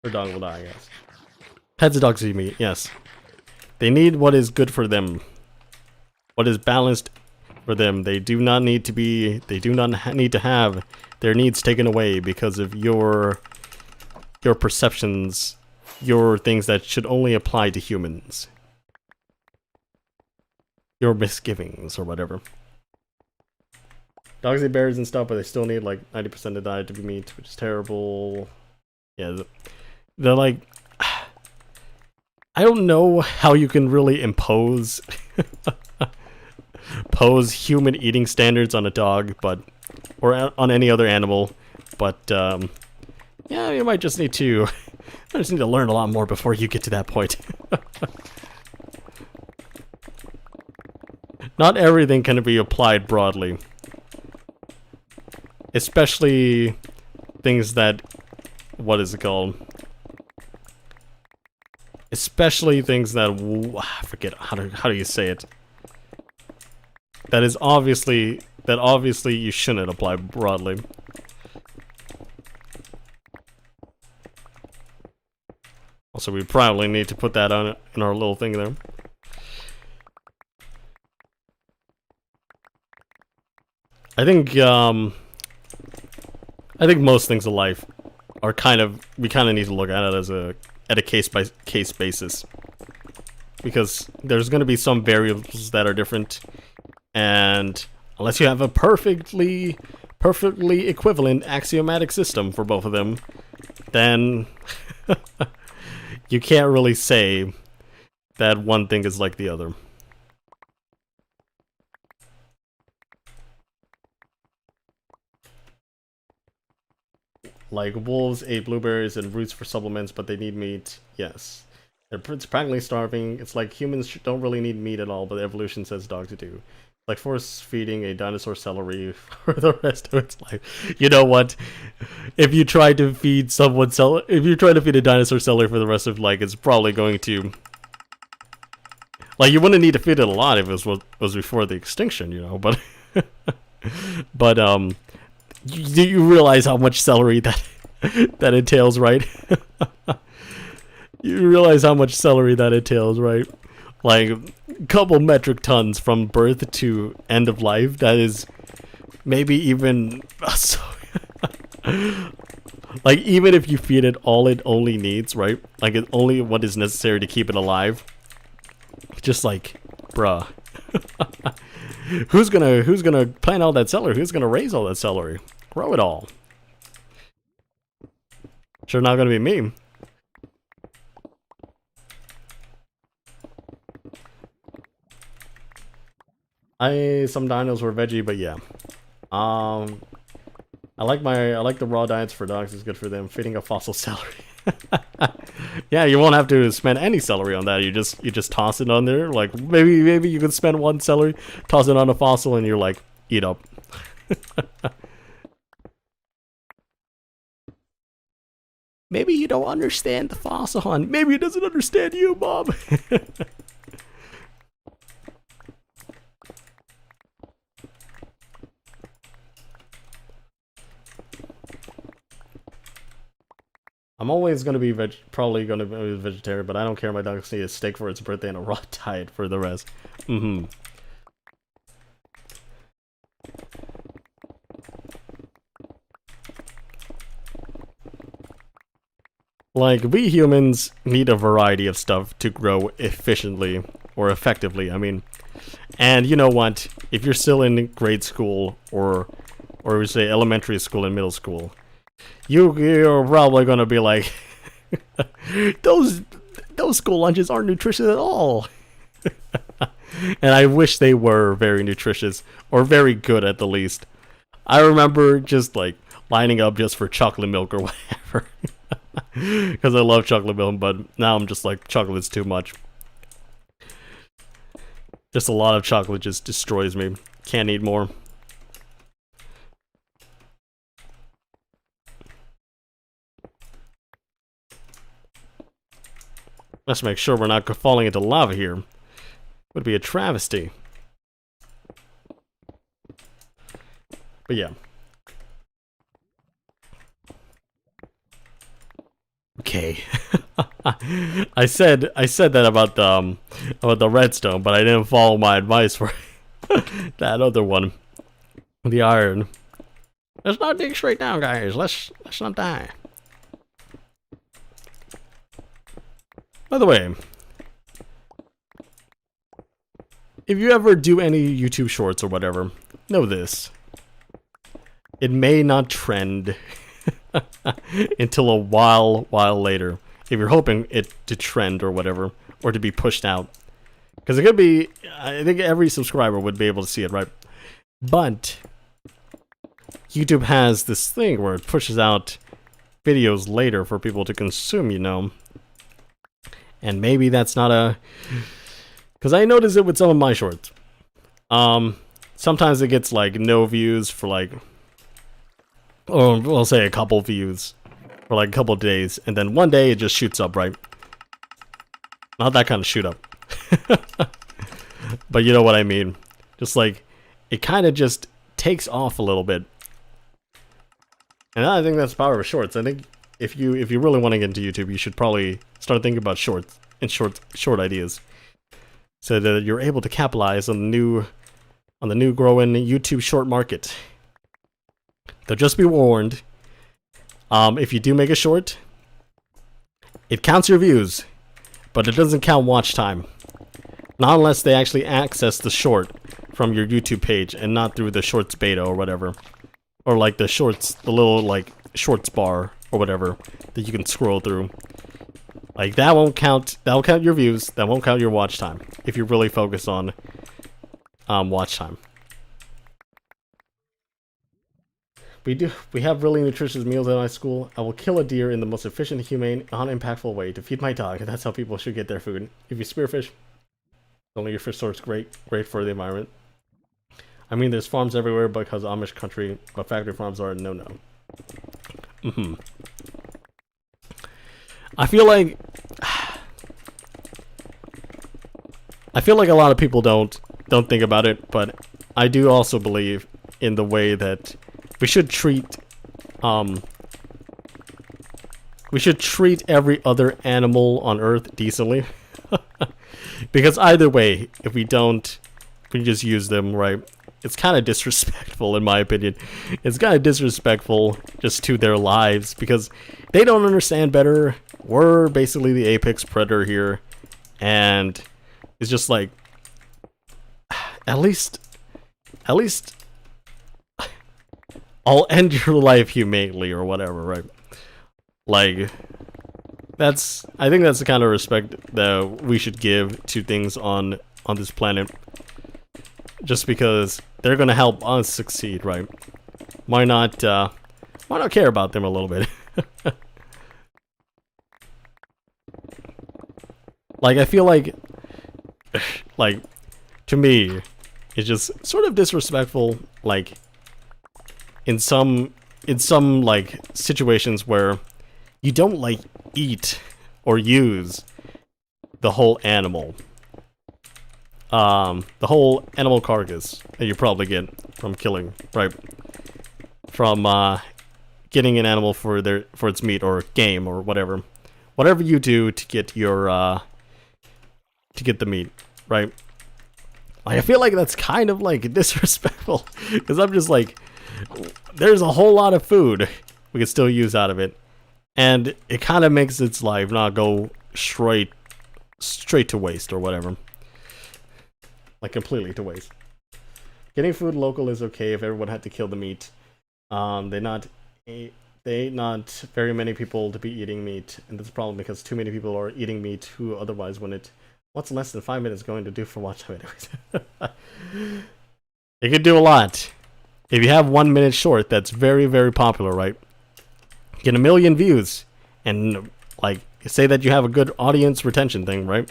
Her dog will die, I guess. Pets and dogs eat meat, yes. They need what is good for them, what is balanced for them. They do not need to have their needs taken away because of your perceptions, your things that should only apply to humans, your misgivings or whatever. Dogs eat berries and stuff, but they still need like 90% of the diet to be meat, which is terrible. Yeah, they're like, I don't know how you can really impose human eating standards on a dog, or on any other animal, but yeah, you might just need to learn a lot more before you get to that point. Not everything can be applied broadly, especially things that, what is it called? Especially things that, I forget how do you say it? That obviously you shouldn't apply broadly. Also, we probably need to put that on in our little thing there. I think most things in life are we kind of need to look at it as a case by case basis, because there's going to be some variables that are different, and unless you have a perfectly equivalent axiomatic system for both of them, then you can't really say that one thing is like the other. Like, wolves ate blueberries and roots for supplements, but they need meat. Yes. It's practically starving. It's like humans don't really need meat at all, but evolution says dogs do. Like force feeding a dinosaur celery for the rest of its life. You know what? If you try to feed a dinosaur celery for the rest of life, it's probably going to... Like, you wouldn't need to feed it a lot if it was before the extinction, you know, but... but, you realize how much celery that entails, right? You realize how much celery that entails, right? Like, a couple metric tons from birth to end of life. That is maybe even... like, even if you feed it all it only needs, right? Like, it's only what is necessary to keep it alive. Just like, bruh. Who's gonna plant all that celery? Who's gonna raise all that celery? Grow it all. Sure not gonna be me. Some dinos were veggie, but yeah. Um, I like the raw diets for dogs. It's good for them. Feeding a fossil celery. Yeah, you won't have to spend any celery on that. You just toss it on there. Like maybe you could spend one celery, toss it on a fossil, and you're like, eat up. Maybe you don't understand the fossil hunt. Maybe it doesn't understand you, Mom. I'm always gonna be probably gonna be vegetarian, but I don't care. My dog needs a steak for its birthday and a raw diet for the rest. Like, we humans need a variety of stuff to grow efficiently, or effectively, I mean. And you know what? If you're still in grade school, or we say elementary school and middle school, you're probably gonna be like, those school lunches aren't nutritious at all. And I wish they were very nutritious, or very good at the least. I remember just like lining up just for chocolate milk or whatever. Because I love chocolate milk, but now I'm just like, chocolate's too much. Just a lot of chocolate just destroys me. Can't eat more. Let's make sure we're not falling into lava here. Would be a travesty. But yeah. Okay. I said that about the redstone, but I didn't follow my advice for that other one. The iron. Let's not dig straight down, guys. Let's not die. By the way, if you ever do any YouTube shorts or whatever, know this. It may not trend until a while later. If you're hoping it to trend or whatever, or to be pushed out. Because it could be, I think every subscriber would be able to see it, right? But YouTube has this thing where it pushes out videos later for people to consume, you know. And maybe that's not a... Because I notice it with some of my shorts. Sometimes it gets like no views for like... Or we'll say a couple views for like a couple days, and then one day it just shoots up, right? Not that kind of shoot up. But you know what I mean. Just like, it kind of just takes off a little bit. And I think that's the power of shorts. I think if you really want to get into YouTube, you should probably start thinking about shorts and short ideas, so that you're able to capitalize on the new growing YouTube short market. Though just be warned, if you do make a short, it counts your views, but it doesn't count watch time. Not unless they actually access the short from your YouTube page and not through the shorts beta or whatever. Or like the shorts, the little like shorts bar or whatever that you can scroll through. Like that won't count, that'll count your views, that won't count your watch time if you really focus on watch time. We have really nutritious meals at my school. I will kill a deer in the most efficient, humane, unimpactful way to feed my dog, and that's how people should get their food. If you spearfish, only your fish source great for the environment. I mean, there's farms everywhere because Amish country, but factory farms are a no-no. I feel like a lot of people don't think about it, but I do also believe in the way that we should treat every other animal on Earth decently. Because either way, if we just use them, right, it's kind of disrespectful in my opinion. It's kind of disrespectful just to their lives because they don't understand better. We're basically the apex predator here, and it's just like, at least I'll end your life humanely or whatever, right? Like, I think that's the kind of respect that we should give to things on this planet. Just because they're gonna help us succeed, right? Why not care about them a little bit? Like, I feel like to me, it's just sort of disrespectful, like, in some like situations where you don't like eat or use the whole animal. The whole animal carcass that you probably get from killing, right? From getting an animal for its meat or game or whatever. Whatever you do to get your to get the meat, right? Like, I feel like that's kind of like disrespectful, because I'm just like, there's a whole lot of food we can still use out of it, and it kind of makes its life not go straight to waste or whatever. Like, completely to waste. Getting food local is okay if everyone had to kill the meat. They not very many people to be eating meat, and that's a problem because too many people are eating meat who otherwise wouldn't. What's less than 5 minutes going to do for watch time anyways? It could do a lot. If you have 1 minute short, that's very, very popular, right? Get 1 million views, and like, say that you have a good audience retention thing, right?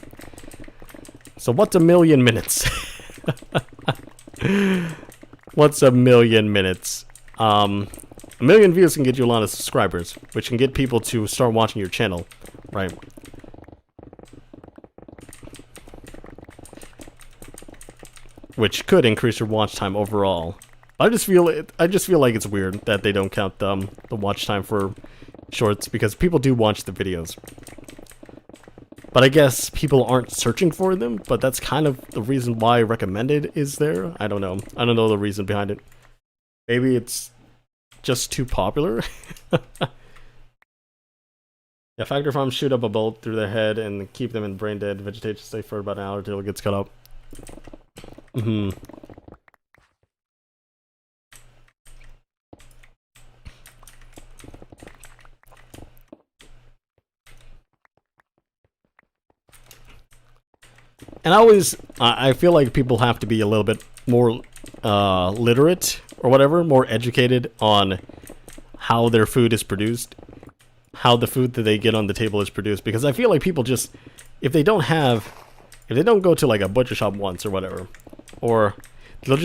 So what's 1 million minutes? What's 1 million minutes? 1 million views can get you a lot of subscribers, which can get people to start watching your channel, right? Which could increase your watch time overall. I just feel like it's weird that they don't count the watch time for shorts, because people do watch the videos. But I guess people aren't searching for them, but that's kind of the reason why recommended is there. I don't know. I don't know the reason behind it. Maybe it's just too popular. Yeah, factory farms shoot up a bolt through their head and keep them in brain dead vegetation state for about an hour until it gets cut up. And I feel like people have to be a little bit more literate or whatever, more educated on how their food is produced, how the food that they get on the table is produced, because I feel like people just, if they don't go to like a butcher shop once or whatever, or they'll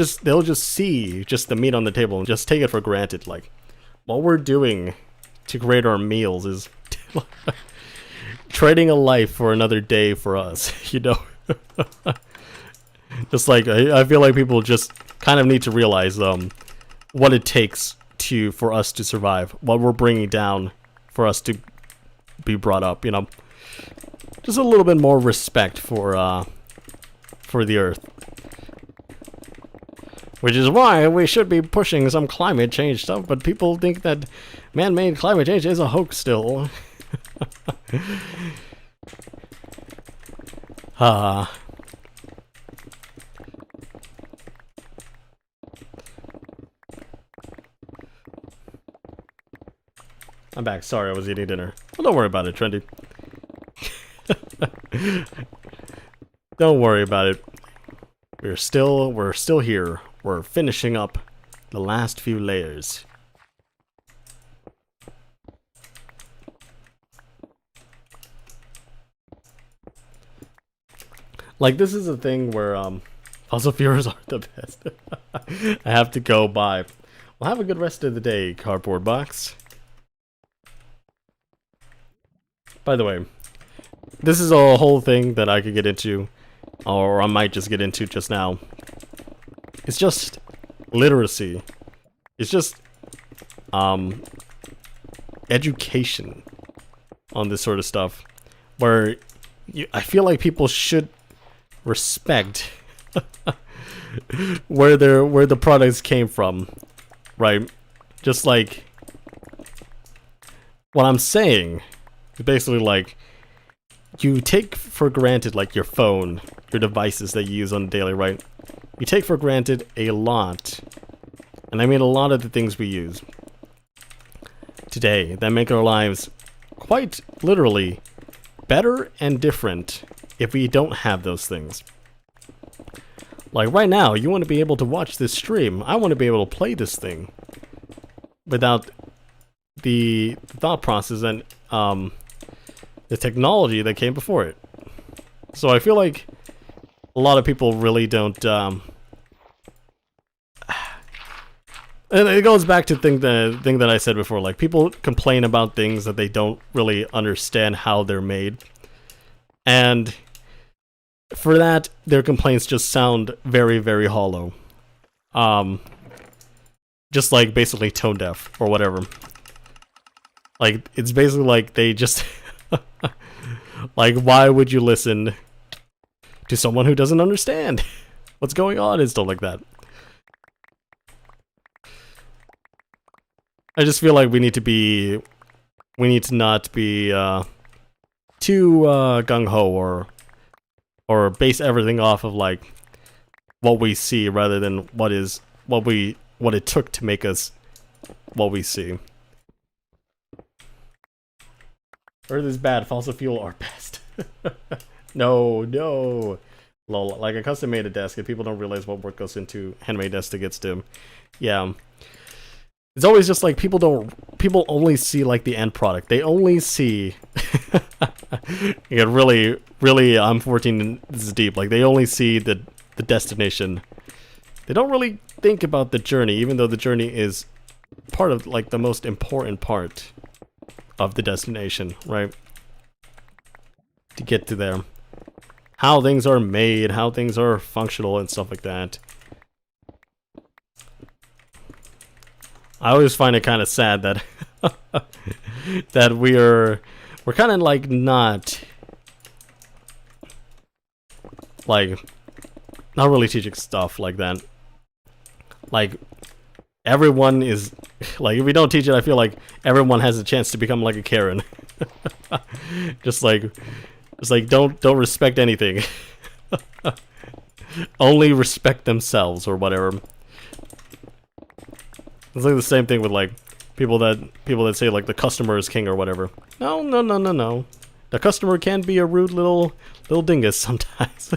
just see just the meat on the table and just take it for granted. Like, what we're doing to create our meals is trading a life for another day for us, you know? Just like, I feel like people just kind of need to realize what it takes for us to survive, what we're bringing down for us to be brought up, you know? Just a little bit more respect for the earth. Which is why we should be pushing some climate change stuff, but people think that man-made climate change is a hoax still. I'm back. Sorry, I was eating dinner. Well, don't worry about it, Trendy. Don't worry about it. We're still here. We're finishing up the last few layers. Like, this is a thing where puzzle viewers are the best. I have to go. Bye. Well, have a good rest of the day, cardboard box. By the way, this is a whole thing that I could get into, or I might just get into just now. It's just literacy. It's just education on this sort of stuff, where I feel like people should respect where the products came from, right? Just like, what I'm saying is basically like, you take for granted like your phone, your devices that you use on a daily, right? You take for granted a lot, and I mean a lot of the things we use today that make our lives quite literally better and different if we don't have those things. Like right now, you want to be able to watch this stream. I want to be able to play this thing without the thought process and the technology that came before it. So I feel like a lot of people really don't. And it goes back to the thing that I said before. Like, people complain about things that they don't really understand how they're made, and for that, their complaints just sound very, very hollow. Just like basically tone deaf or whatever. Like, it's basically like they just like, why would you listen to someone who doesn't understand what's going on and stuff like that? I just feel like we need to not be too gung-ho or base everything off of like what we see rather than what it took to make us what we see. Earth is bad, fossil fuel are best. No. Lol, like a custom made a desk, and people don't realize what work goes into handmade desk to get to. Yeah. It's always just like people only see like the end product. They only see yeah, really I'm 14 this is deep. Like, they only see the destination. They don't really think about the journey, even though the journey is part of like the most important part of the destination, right? To get to there. How things are made, how things are functional and stuff like that. I always find it kind of sad that that we're kind of like not really teaching stuff like that. Like, everyone is like, if we don't teach it, I feel like everyone has a chance to become like a Karen. just like don't respect anything. Only respect themselves or whatever. It's like the same thing with like people that say like the customer is king or whatever. No. The customer can be a rude little dingus sometimes.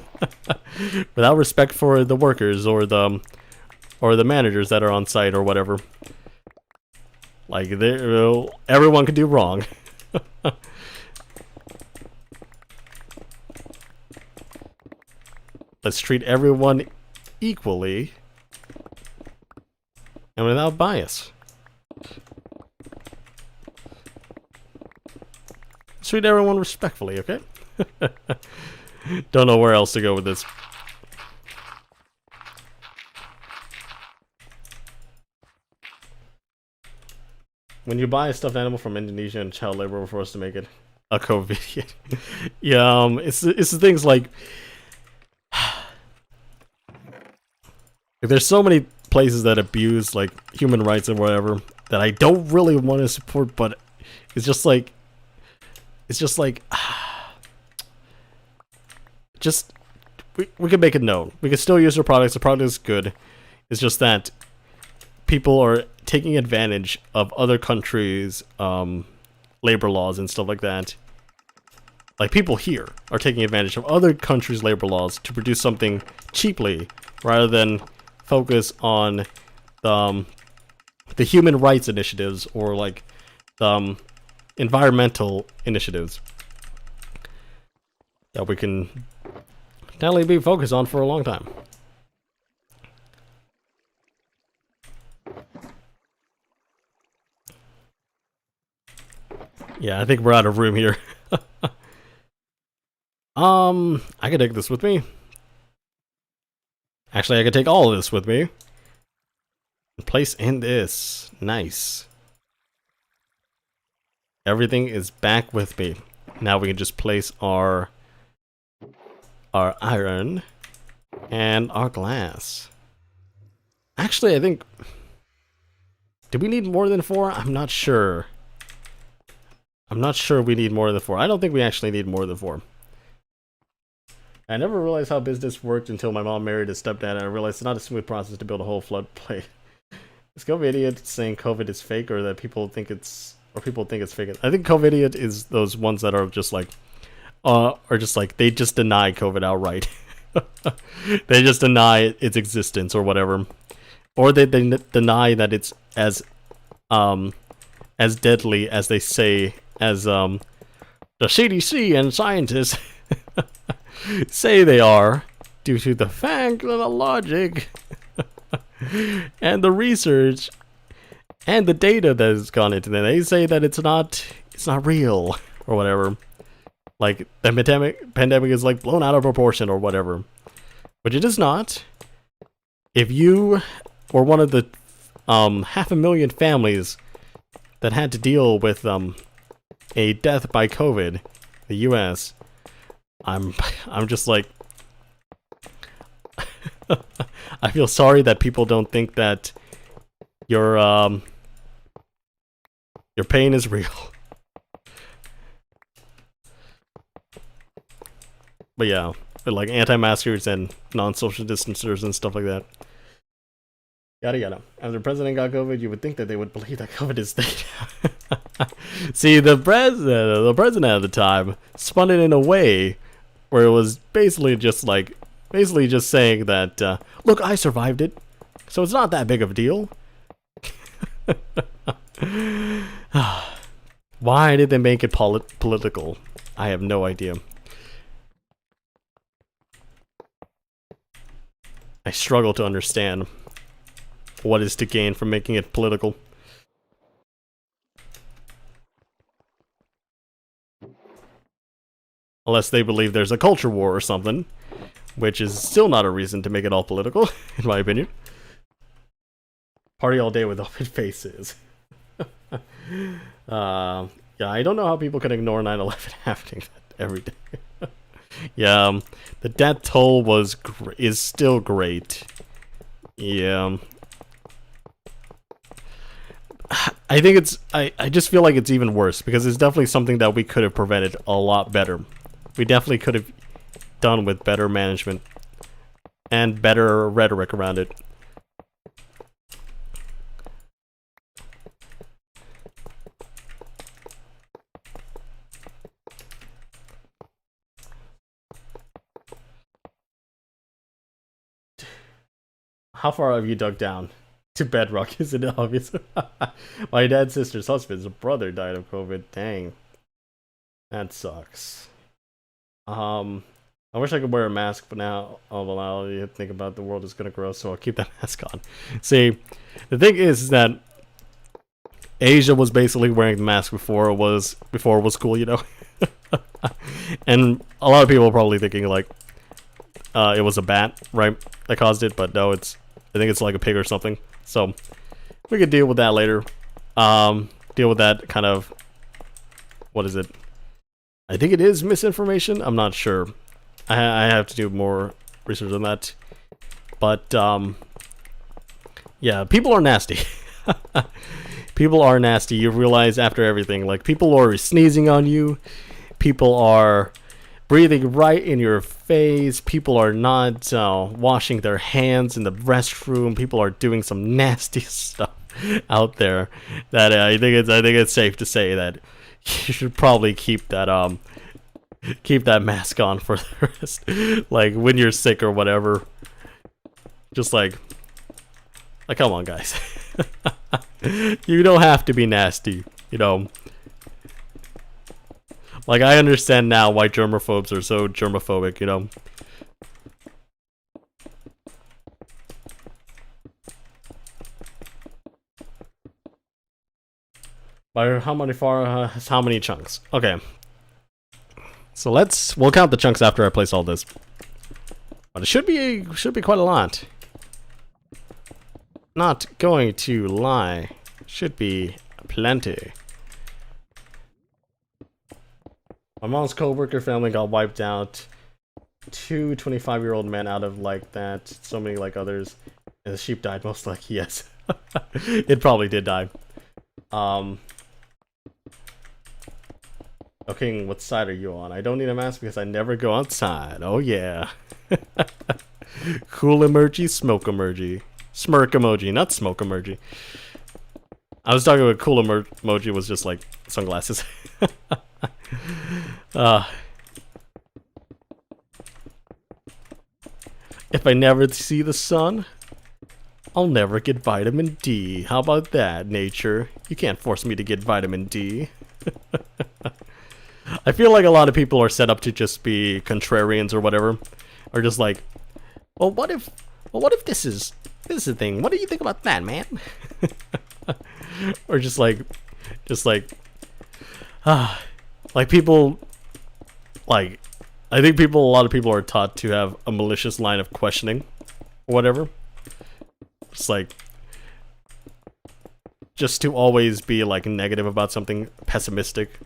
Without respect for the workers or the managers that are on site or whatever. Like, everyone could do wrong. Let's treat everyone equally and without bias. Treat everyone respectfully, okay? Don't know where else to go with this. When you buy a stuffed animal from Indonesia and child labor were forced to make it a COVID. Yeah, it's the things like there's so many places that abuse like human rights and whatever that I don't really want to support, but it's just like we can make it known. We can still use their products. The product is good. It's just that people are taking advantage of other countries' labor laws and stuff like that. Like, people here are taking advantage of other countries' labor laws to produce something cheaply rather than focus on the human rights initiatives or like the environmental initiatives that we can definitely be focused on for a long time. Yeah, I think we're out of room here. I could take this with me. Actually, I could take all of this with me. And place in this. Nice. Everything is back with me. Now we can just place our iron and our glass. Actually, I think... do we need more than 4? I'm not sure. I'm not sure we need more than 4. I don't think we actually need more than 4. I never realized how business worked until my mom married a stepdad, and I realized it's not a smooth process to build a whole floodplain. Is COVID saying COVID is fake, or that people think it's fake? I think COVID is those ones that are just like, they just deny COVID outright. They just deny its existence or whatever, or they deny that it's as deadly as they say, as the CDC and scientists say they are, due to the fact and the logic and the research and the data that has gone into them. They say that it's not real or whatever. Like the pandemic is like blown out of proportion or whatever, which it is not. If you were one of the 500,000 families that had to deal with a death by COVID, the U.S., I'm just like, I feel sorry that people don't think that your pain is real. But yeah, like anti-maskers and non-social distancers and stuff like that. Yada yada. After the president got COVID, you would think that they would believe that COVID is state. See, the president at the time spun it in a way where it was basically just saying that, look, I survived it, so it's not that big of a deal. Why did they make it political? I have no idea. I struggle to understand what is to gain from making it political. Unless they believe there's a culture war or something, which is still not a reason to make it all political, in my opinion. Party all day with open faces. Yeah, I don't know how people can ignore 9/11 happening every day. Yeah, the death toll is still great. Yeah. I think I just feel like it's even worse because it's definitely something that we could have prevented a lot better. We definitely could have done with better management and better rhetoric around it. How far have you dug down? To bedrock, isn't it obvious? My dad's sister's husband's brother died of COVID. Dang. That sucks. I wish I could wear a mask, but now I'll allow you to think about the world is gonna grow, so I'll keep that mask on. See, the thing is that Asia was basically wearing the mask before it was cool, you know? And a lot of people are probably thinking like it was a bat, right, that caused it, but no, I think it's like a pig or something. So we could deal with that later. Deal with that kind of, what is it? I think it is misinformation. I'm not sure. I have to do more research on that. But yeah, people are nasty. People are nasty. You realize after everything, like people are sneezing on you. People are breathing right in your face. People are not washing their hands in the restroom. People are doing some nasty stuff out there. That I think it's safe to say that you should probably keep that mask on for the rest. Like when you're sick or whatever. Just like come on, guys. You don't have to be nasty, you know. Like, I understand now why germaphobes are so germophobic, you know. By how many chunks? Okay. So we'll count the chunks after I place all this. But it should be quite a lot. Not going to lie. Should be plenty. My mom's co-worker family got wiped out. 2 25-year-old men out of like that. So many like others. And the sheep died most likely, yes. It probably did die. Okay, what side are you on? I don't need a mask because I never go outside. Oh yeah. Cool emoji, smoke emoji. Smirk emoji, not smoke emoji. I was talking about cool emoji was just like sunglasses. If I never see the sun, I'll never get vitamin D. How about that, nature? You can't force me to get vitamin D. I feel like a lot of people are set up to just be contrarians or whatever. Or just like, well, what if this is the thing? What do you think about that, man? Or just like, like people, like, I think a lot of people are taught to have a malicious line of questioning, or whatever. It's like, just to always be like negative about something, pessimistic.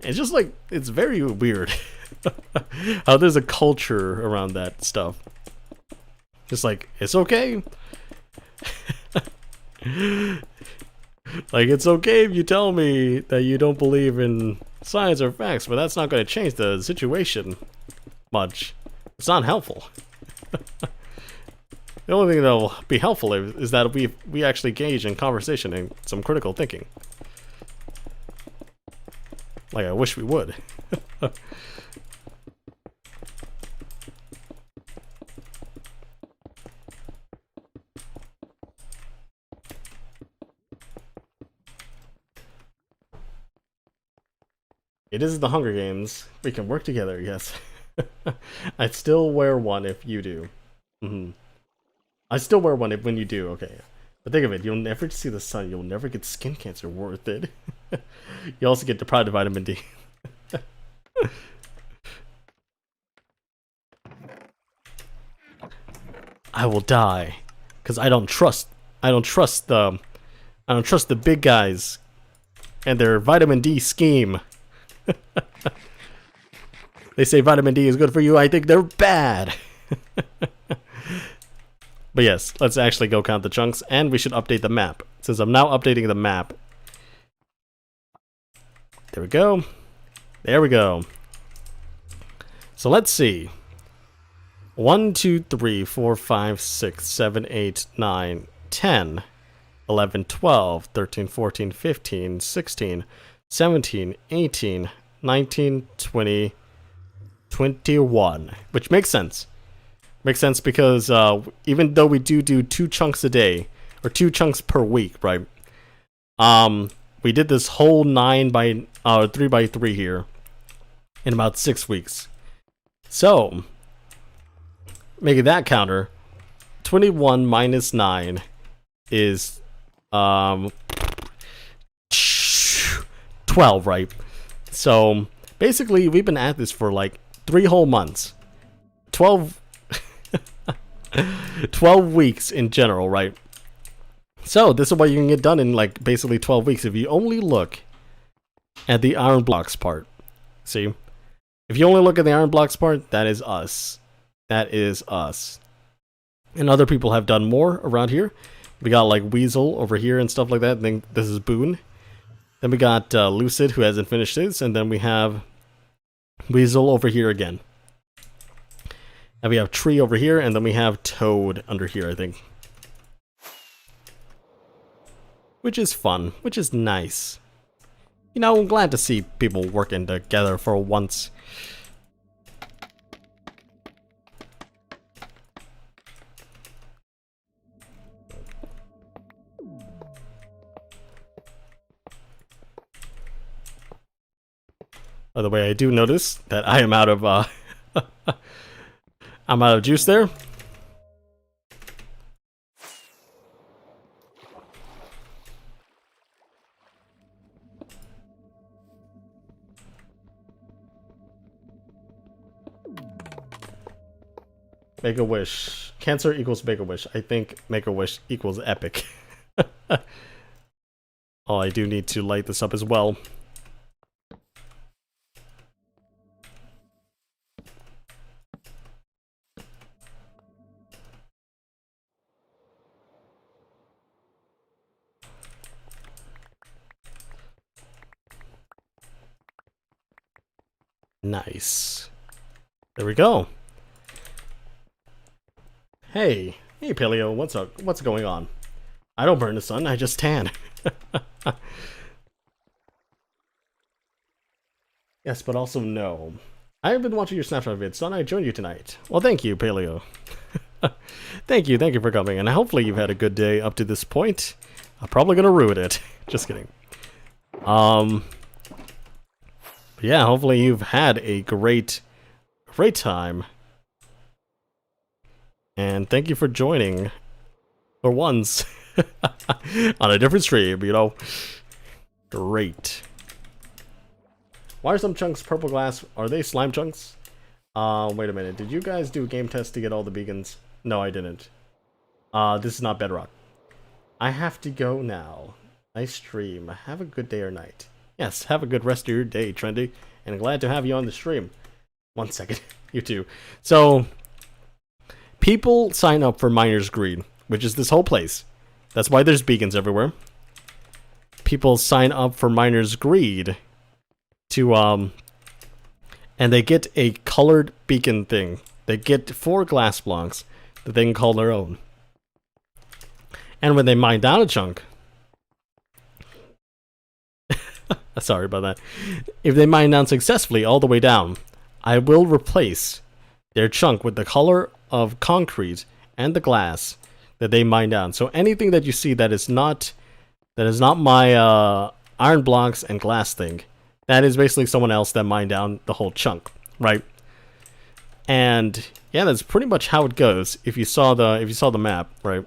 It's just like, it's very weird how there's a culture around that stuff. Just like, it's okay. Like, it's okay if you tell me that you don't believe in science or facts, but that's not going to change the situation much. It's not helpful. The only thing that'll be helpful is that we actually engage in conversation and some critical thinking. Like, I wish we would. It is the Hunger Games. We can work together, yes. I'd still wear one if you do. I still wear one when you do, okay. But think of it, you'll never see the sun, you'll never get skin cancer, worth it. You also get deprived of vitamin D. I will die. Because I don't trust the big guys and their vitamin D scheme. They say vitamin D is good for you, I think they're bad. But yes, let's actually go count the chunks, and we should update the map. Since I'm now updating the map. There we go. There we go. So let's see. 1, 2, 3, 4, 5, 6, 7, 8, 9, 10, 11, 12, 13, 14, 15, 16, 17, 18, 19, 20, 21. Which makes sense. Makes sense because even though we do 2 chunks a day, or 2 chunks per week, right? We did this whole 3 by 3 here in about 6 weeks. So, making that counter, 21 minus 9 is 12, right? So, basically, we've been at this for like 3 whole months. 12 weeks in general, right? So this is what you can get done in like basically 12 weeks if you only look at the iron blocks part. See? If you only look at the iron blocks part, that is us. That is us. And other people have done more around here. We got like Weasel over here and stuff like that. Then this is Boone. Then we got Lucid, who hasn't finished his. And then we have Weasel over here again. And we have Tree over here, and then we have Toad under here, I think. Which is fun, which is nice. You know, I'm glad to see people working together for once. By the way, I do notice that I am out of I'm out of juice there. Make a wish. Cancer equals make a wish. I think make a wish equals epic. Oh, I do need to light this up as well. Nice. There we go. Hey, Paleo, what's up? What's going on? I don't burn the sun, I just tan. Yes, but also no. I have been watching your Snapchat vids, so I joined you tonight. Well, thank you, Paleo. thank you for coming, and hopefully you've had a good day up to this point. I'm probably gonna ruin it. Just kidding. Yeah, hopefully you've had a great time. And thank you for joining for once on a different stream, you know. Great. Why are some chunks purple glass? Are they slime chunks? Wait a minute. Did you guys do a game test to get all the beacons? No, I didn't. This is not Bedrock. I have to go now. Nice stream. Have a good day or night. Yes, have a good rest of your day, Trendy. And glad to have you on the stream. 1 second. You too. So, people sign up for Miner's Greed, which is this whole place. That's why there's beacons everywhere. People sign up for Miner's Greed to, and they get a colored beacon thing. They get 4 glass blocks that they can call their own. And when they mine down a chunk, sorry about that. If they mine down successfully all the way down, I will replace their chunk with the color of concrete and the glass that they mine down. So anything that you see that is not my iron blocks and glass thing, that is basically someone else that mined down the whole chunk, right? And yeah, that's pretty much how it goes. If you saw the map, right?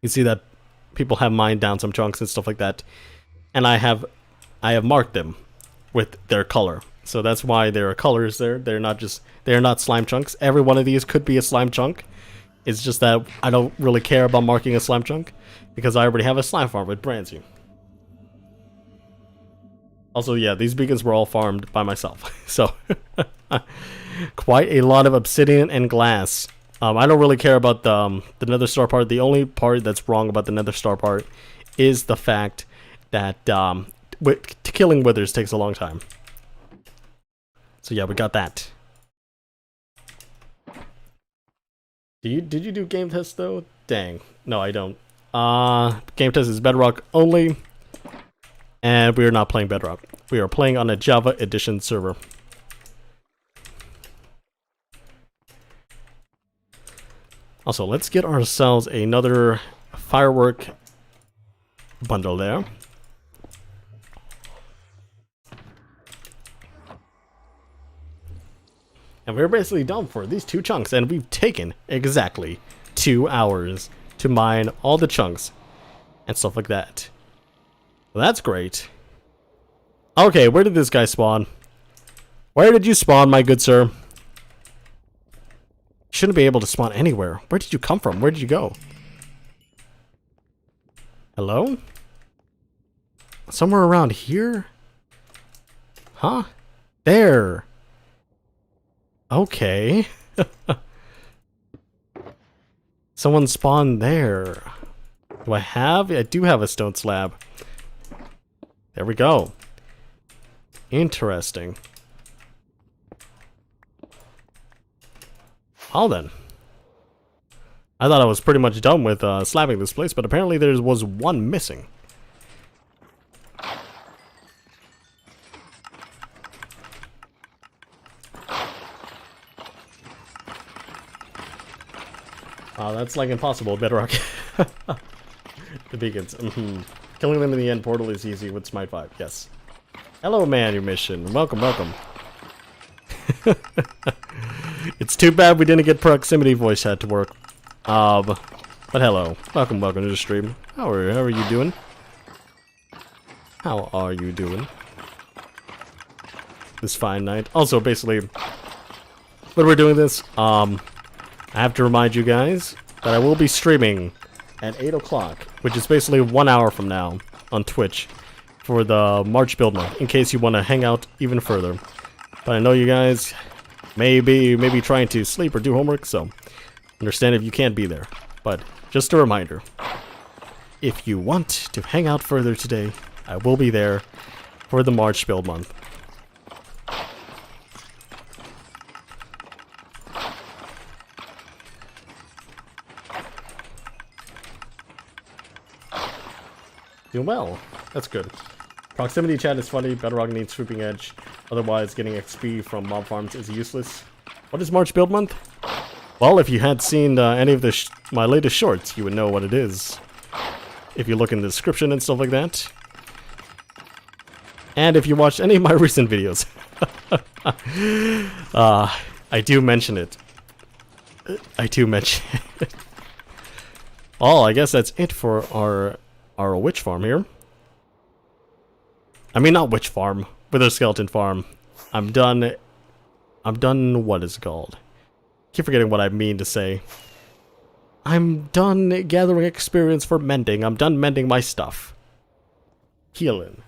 You see that people have mined down some chunks and stuff like that, and I have marked them with their color. So that's why there are colors there. They're not slime chunks. Every one of these could be a slime chunk. It's just that I don't really care about marking a slime chunk because I already have a slime farm with Branzy. Also, yeah, these beacons were all farmed by myself. So, quite a lot of obsidian and glass. I don't really care about the nether star part. The only part that's wrong about the nether star part is the fact that killing withers takes a long time. So yeah, we got that. Did you do game test though? Dang. No, I don't. Game test is Bedrock only. And we are not playing Bedrock. We are playing on a Java Edition server. Also, let's get ourselves another firework bundle there. And we're basically done for these 2 chunks, and we've taken exactly 2 hours to mine all the chunks and stuff like that. Well, that's great. Okay, where did this guy spawn? Where did you spawn, my good sir? You shouldn't be able to spawn anywhere. Where did you come from? Where did you go? Hello? Somewhere around here? Huh? There. Okay. Someone spawned there. Do I have? I do have a stone slab. There we go. Interesting. Well then. I thought I was pretty much done with slabbing this place, but apparently there was one missing. That's like impossible, Bedrock. The beacons. Killing them in the end portal is easy with Smite 5, yes. Hello, man, your mission. Welcome, welcome. It's too bad we didn't get proximity voice chat to work. But hello. Welcome to the stream. How are you doing? How are you doing? This fine night. Also, basically, when we're doing this, I have to remind you guys that I will be streaming at 8 o'clock, which is basically 1 hour from now, on Twitch, for the March build month, in case you want to hang out even further. But I know you guys may be trying to sleep or do homework, so understand if you can't be there. But just a reminder, if you want to hang out further today, I will be there for the March build month. Doing well. That's good. Proximity chat is funny. Bedrock needs swooping edge. Otherwise, getting XP from mob farms is useless. What is March build month? Well, if you had seen any of my latest shorts, you would know what it is. If you look in the description and stuff like that. And if you watched any of my recent videos. I do mention it. I do mention it. Oh, I guess that's it for our witch farm here. I mean, not witch farm. Wither skeleton farm. I'm done what is it called? Keep forgetting what I mean to say. I'm done gathering experience for mending. I'm done mending my stuff. Healing.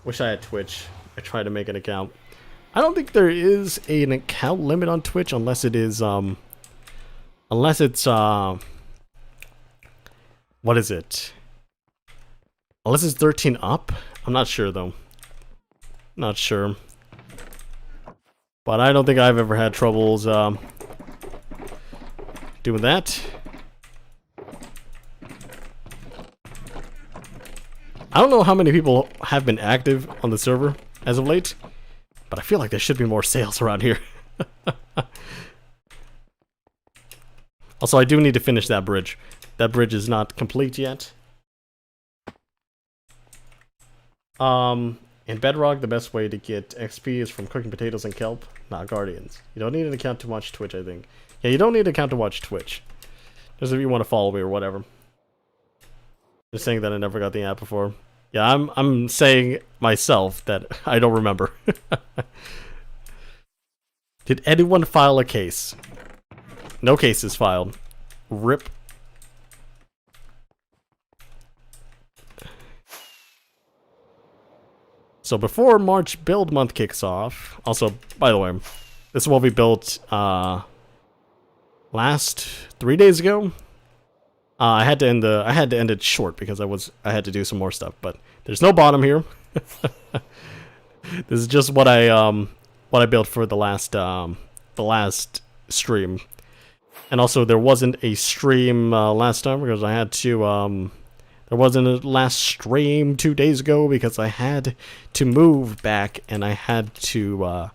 Wish I had Twitch. I tried to make an account. I don't think there is an account limit on Twitch unless it is unless it's what is it? Unless it's 13 up? I'm not sure though. Not sure. But I don't think I've ever had troubles doing that. I don't know how many people have been active on the server as of late, but I feel like there should be more sales around here. Also, I do need to finish that bridge. That bridge is not complete yet. In Bedrock, the best way to get XP is from cooking potatoes and kelp, not guardians. You don't need an account to watch Twitch, I think. Yeah, you don't need an account to watch Twitch. Just if you want to follow me or whatever. Just saying that I never got the app before. Yeah, I'm saying myself that I don't remember. Did anyone file a case? No cases filed. RIP. So before March build month kicks off, also, by the way, this is what we built last 3 days ago. I had to end it short because I had to do some more stuff, but there's no bottom here. This is just what I built for the last stream. And also there wasn't a stream last time because I had to there wasn't a last stream 2 days ago because I had to move back and I had to I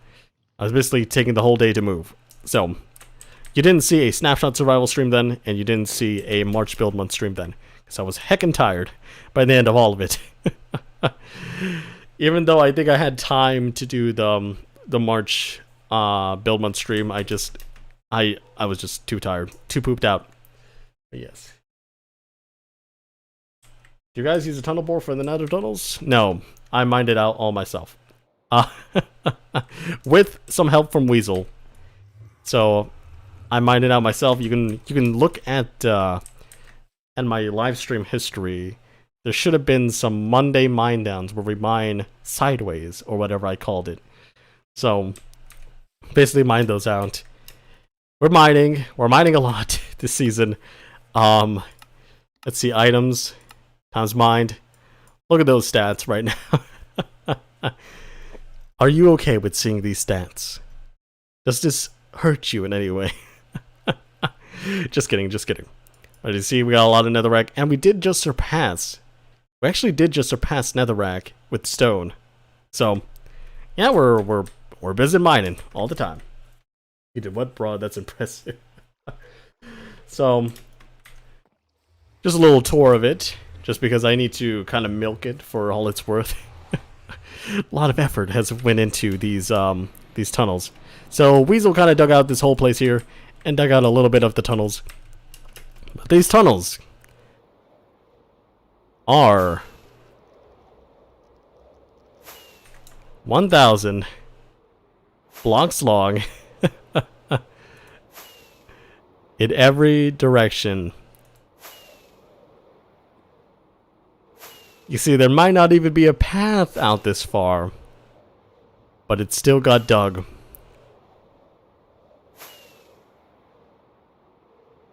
was basically taking the whole day to move. So you didn't see a Snapshot Survival stream then, and you didn't see a March build month stream then. Because I was heckin' tired by the end of all of it. Even though I think I had time to do the March build month stream, I was just too tired. Too pooped out. But yes. Do you guys use a tunnel bore for the nether tunnels? No. I mined it out all myself. With some help from Weasel. So I mined it out myself. You can look at my live stream history. There should have been some Monday mine downs where we mine sideways or whatever I called it. So basically mine those out. We're mining a lot this season. Let's see, items times mined. Look at those stats right now. Are you okay with seeing these stats? Does this hurt you in any way? Just kidding, just kidding. But you see, we got a lot of netherrack, and we actually did just surpass netherrack with stone. So, yeah, we're busy mining all the time. You did what, bro? That's impressive. So, just a little tour of it, just because I need to kind of milk it for all it's worth. A lot of effort has went into these tunnels. So Weasel kind of dug out this whole place here, and dug out a little bit of the tunnels. But these tunnels are 1,000 blocks long in every direction. You see, there might not even be a path out this far, but it still got dug.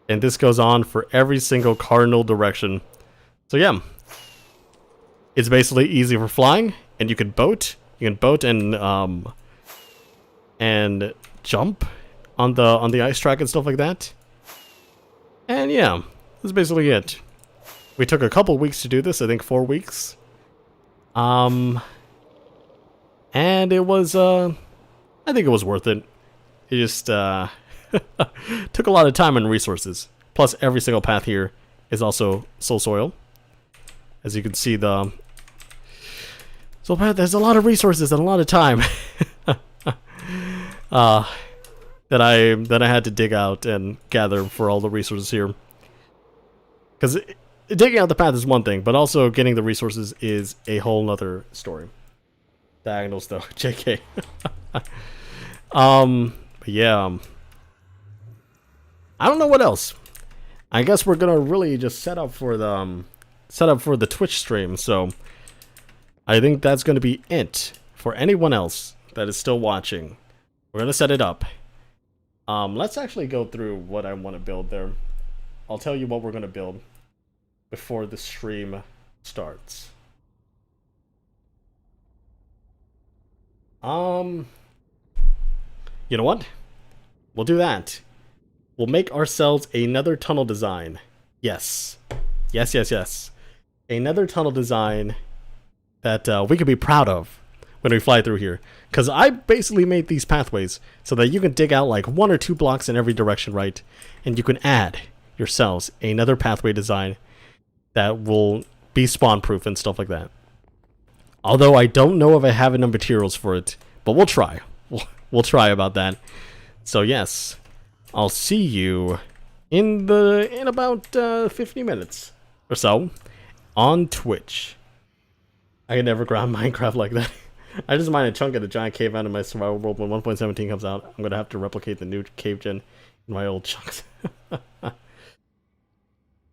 And this goes on for every single cardinal direction. So yeah, it's basically easy for flying, and you can boat. You can boat and jump on the ice track and stuff like that. And yeah, that's basically it. We took a couple weeks to do this. I think 4 weeks. And it was, I think it was worth it. It just, took a lot of time and resources. Plus, every single path here is also soul soil. As you can see, the soul path, there's a lot of resources and a lot of time that I had to dig out and gather for all the resources here. Because digging out the path is one thing, but also getting the resources is a whole nother story. Diagonals, though, JK. But yeah, I don't know what else. I guess we're gonna really just set up for the Twitch stream. So I think that's gonna be it for anyone else that is still watching. We're gonna set it up. Let's actually go through what I want to build there. I'll tell you what we're gonna build before the stream starts. You know what? We'll do that. We'll make ourselves another tunnel design. Yes. Yes, yes, yes. Another tunnel design that we can be proud of when we fly through here. Because I basically made these pathways so that you can dig out like 1 or 2 blocks in every direction, right? And you can add yourselves another pathway design that will be spawn-proof and stuff like that. Although I don't know if I have enough materials for it, but we'll try. We'll try about that. So yes, I'll see you in about 50 minutes or so on Twitch. I can never grab Minecraft like that. I just mined a chunk of the giant cave out of my survival world. When 1.17 comes out, I'm gonna have to replicate the new cave gen in my old chunks. But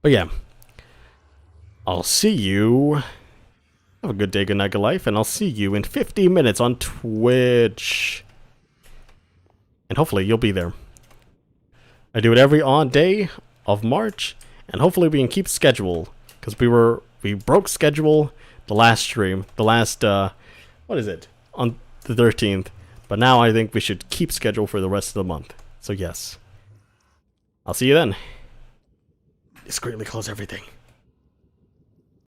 yeah, I'll see you. Have a good day, good night, good life, and I'll see you in 50 minutes on Twitch. And hopefully you'll be there. I do it every odd day of March, and hopefully we can keep schedule. Because we broke schedule the last stream. The last, what is it? On the 13th. But now I think we should keep schedule for the rest of the month. So yes. I'll see you then. Discreetly close everything.